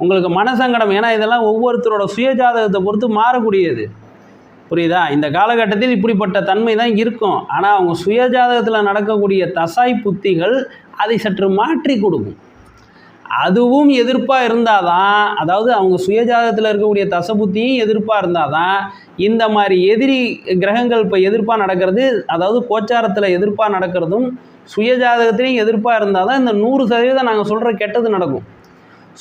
உங்களுக்கு மனசங்கடம், ஏன்னா இதெல்லாம் ஒவ்வொருத்தரோட சுயஜாதகத்தை பொறுத்து மாறக்கூடியது. புரியுதா? இந்த காலகட்டத்தில் இப்படிப்பட்ட தன்மை தான் இருக்கும். ஆனால் அவங்க சுயஜாதகத்தில் நடக்கக்கூடிய தசாய் புத்திகள் அதை சற்று மாற்றி கொடுக்கும். அதுவும் எதிர்ப்பாக இருந்தால் தான், அதாவது அவங்க சுயஜாதகத்தில் இருக்கக்கூடிய தசபுத்தியும் எதிர்ப்பாக இருந்தால் தான் இந்த மாதிரி எதிரி கிரகங்கள் இப்போ எதிர்ப்பாக நடக்கிறது, அதாவது கோச்சாரத்தில் எதிர்ப்பாக நடக்கிறதும் சுயஜாதகத்திலையும் எதிர்ப்பாக இருந்தால் தான் இந்த 100% நாங்கள் சொல்கிற கெட்டது நடக்கும்.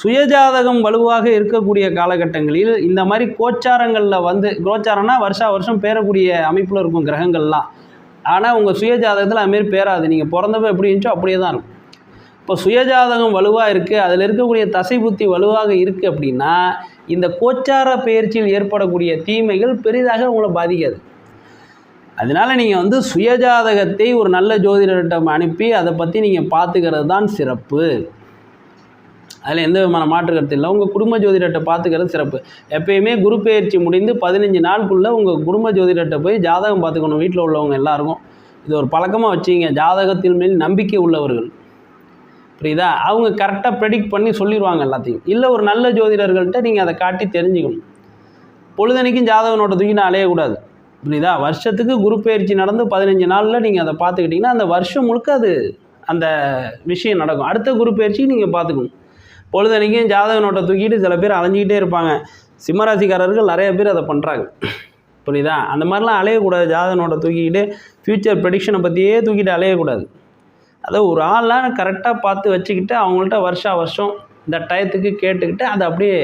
சுயஜாதகம் வலுவாக இருக்கக்கூடிய காலகட்டங்களில் இந்த மாதிரி கோச்சாரங்களில் வந்து, கோச்சாரம்னா வருஷம் பேரக்கூடிய அமைப்பில் இருக்கும் கிரகங்கள்லாம். ஆனால் உங்கள் சுயஜாதகத்தில் அதுமாரி பேராது. நீங்கள் பிறந்தப்போ எப்படி இருந்துச்சோ அப்படியே தான் இருக்கும். இப்போ சுயஜாதகம் வலுவாக இருக்குது, அதில் இருக்கக்கூடிய தசை புத்தி வலுவாக இருக்குது அப்படின்னா இந்த கோச்சார பெயர்ச்சியில் ஏற்படக்கூடிய தீமைகள் பெரிதாக உங்களை பாதிக்காது. அதனால் நீங்கள் வந்து சுயஜாதகத்தை ஒரு நல்ல ஜோதிடர்கிட்ட அனுப்பி அதை பற்றி நீங்கள் பார்த்துக்கிறது தான் சிறப்பு. அதில் எந்த விதமான மாற்று கருத்து இல்லை. உங்கள் குடும்ப ஜோதிடர்கிட்ட பார்த்துக்கிறது சிறப்பு. எப்பயுமே குரு பெயர்ச்சி முடிந்து 15 நாளுக்குள்ளே உங்கள் குடும்ப ஜோதிடர்கிட்ட போய் ஜாதகம் பார்த்துக்கணும். வீட்டில் உள்ளவங்க எல்லாருக்கும் இது ஒரு பழக்கமாக வச்சிங்க. ஜாதகத்தின் மேல் நம்பிக்கை உள்ளவர்கள், புரியுதா, அவங்க கரெக்டாக ப்ரெடிக்ட் பண்ணி சொல்லிடுவாங்க எல்லாத்தையும். இல்லை ஒரு நல்ல ஜோதிடர்கள்ட்ட நீங்கள் அதை காட்டி தெரிஞ்சுக்கணும். பொழுதனைக்கும் ஜாதக நோட்டை தூக்கினா அலையக்கூடாது. புரியுதா? வருஷத்துக்கு குரு பெயர்ச்சி நடந்து 15 நாளில் நீங்கள் அதை பார்த்துக்கிட்டிங்கன்னா அந்த வருஷம் முழுக்க அது அந்த விஷயம் நடக்கும். அடுத்த குரு பெயர்ச்சி நீங்கள் பார்த்துக்கணும். பொழுதனைக்கும் ஜாதக நோட்டை தூக்கிட்டு சில பேர் அலைஞ்சிக்கிட்டே இருப்பாங்க. சிம்மராசிக்காரர்கள் நிறைய பேர் அதை பண்ணுறாங்க. புரியுதா? அந்த மாதிரிலாம் அலையக்கூடாது. ஜாதக நோட்டை தூக்கிக்கிட்டு ஃப்யூச்சர் ப்ரெடிக்ஷனை பற்றியே தூக்கிட்டு அலையக்கூடாது. அதை ஒரு ஆள்லாம் கரெக்டாக பார்த்து வச்சுக்கிட்டு அவங்கள்ட்ட வருஷம் இந்த டயத்துக்கு கேட்டுக்கிட்டு அதை அப்படியே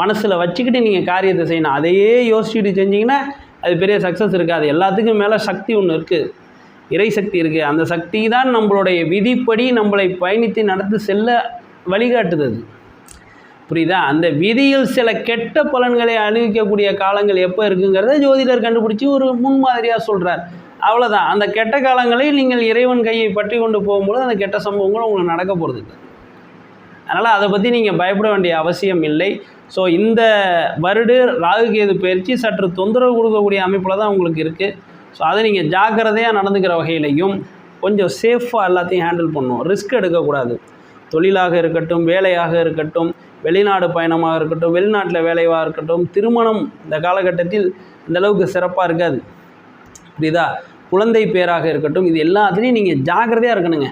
மனசில் வச்சுக்கிட்டு நீங்கள் காரியத்தை செய்யணும். அதையே யோசிச்சுட்டு செஞ்சிங்கன்னா அது பெரிய சக்ஸஸ் இருக்காது. எல்லாத்துக்கும் மேலே சக்தி ஒன்று இருக்குது, இறை சக்தி இருக்குது. அந்த சக்தி தான் நம்மளுடைய விதிப்படி நம்மளை பயணித்து நடந்து செல்ல வழிகாட்டுது. புரியுதா? அந்த விதியில் சில கெட்ட பலன்களை அனுபவிக்கக்கூடிய காலங்கள் எப்போ இருக்குங்கிறத ஜோதிடர் கண்டுபிடிச்சி ஒரு முன்மாதிரியாக சொல்கிறார். அவ்வளோதான். அந்த கெட்ட காலங்களில் நீங்கள் இறைவன் கையை பற்றி கொண்டு போகும்போது அந்த கெட்ட சம்பவங்களும் உங்களுக்கு நடக்க போகிறது இல்லை. அதனால் அதை பற்றி நீங்கள் பயப்பட வேண்டிய அவசியம் இல்லை. ஸோ இந்த வருடு ராகுகேது பயிற்சி சற்று தொந்தரவு கொடுக்கக்கூடிய அமைப்பில் தான் உங்களுக்கு இருக்குது. ஸோ அதை நீங்கள் ஜாக்கிரதையாக நடந்துக்கிற வகையிலையும் கொஞ்சம் சேஃபாக எல்லாத்தையும் ஹேண்டில் பண்ணணும். ரிஸ்க் எடுக்கக்கூடாது. தொழிலாக இருக்கட்டும், வேலையாக இருக்கட்டும், வெளிநாடு பயணமாக இருக்கட்டும், வெளிநாட்டில் வேலையாக இருக்கட்டும், திருமணம் இந்த காலகட்டத்தில் இந்தளவுக்கு சிறப்பாக இருக்காது. புரியுதா? குழந்தை பேராக இருக்கட்டும், இது எல்லாத்துலேயும் நீங்கள் ஜாக்கிரதையாக இருக்கணுங்க.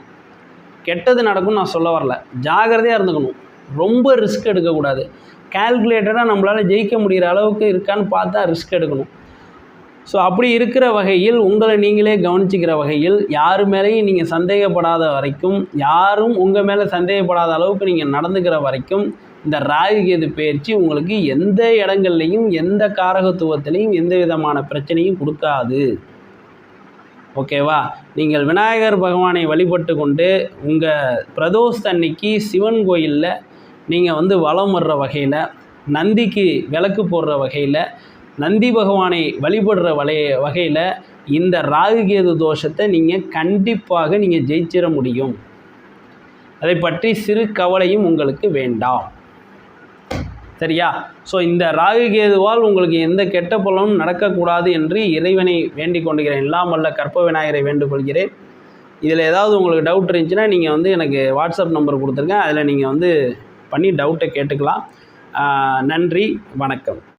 கெட்டது நடக்கும்னு நான் சொல்ல வரல, ஜாக்கிரதையாக இருந்துக்கணும். ரொம்ப ரிஸ்க் எடுக்கக்கூடாது. கால்குலேட்டடாக நம்மளால் ஜெயிக்க முடிகிற அளவுக்கு இருக்கான்னு பார்த்தா ரிஸ்க் எடுக்கணும். ஸோ அப்படி இருக்கிற வகையில் உங்களை நீங்களே கவனிச்சிக்கிற வகையில் யார் மேலேயும் நீங்கள் சந்தேகப்படாத வரைக்கும், யாரும் உங்கள் மேலே சந்தேகப்படாத அளவுக்கு நீங்கள் நடந்துக்கிற வரைக்கும் இந்த ராகுகேது பயிற்சி உங்களுக்கு எந்த இடங்கள்லையும் எந்த காரகத்துவத்திலையும் எந்த விதமான பிரச்சனையும் கொடுக்காது. ஓகேவா? நீங்கள் விநாயகர் பகவானை வழிபட்டு கொண்டு உங்கள் பிரதோஷ அன்னைக்கு சிவன் கோயிலில் நீங்கள் வந்து வலம் வர்ற வகையில், நந்திக்கு விளக்கு போடுற வகையில், நந்தி பகவானை வழிபடுற வகையில் இந்த ராகுகேது தோஷத்தை நீங்கள் கண்டிப்பாக நீங்கள் ஜெயிச்சிட முடியும். அதை பற்றி சிறு கவலையும் உங்களுக்கு வேண்டாம். சரியா? ஸோ இந்த ராகு கேதுவால் உங்களுக்கு எந்த கெட்ட பலனும் நடக்கக்கூடாது என்று இறைவனை வேண்டிக் கொண்டுகிறேன். எல்லாம் வல்ல கற்ப விநாயகரை வேண்டுகொள்கிறேன். இதில் ஏதாவது உங்களுக்கு டவுட் இருந்துச்சுன்னா நீங்கள் வந்து எனக்கு வாட்ஸ்அப் நம்பர் கொடுத்துருக்கேன், அதில் நீங்கள் வந்து பண்ணி டவுட்டை கேட்டுக்கலாம். நன்றி, வணக்கம்.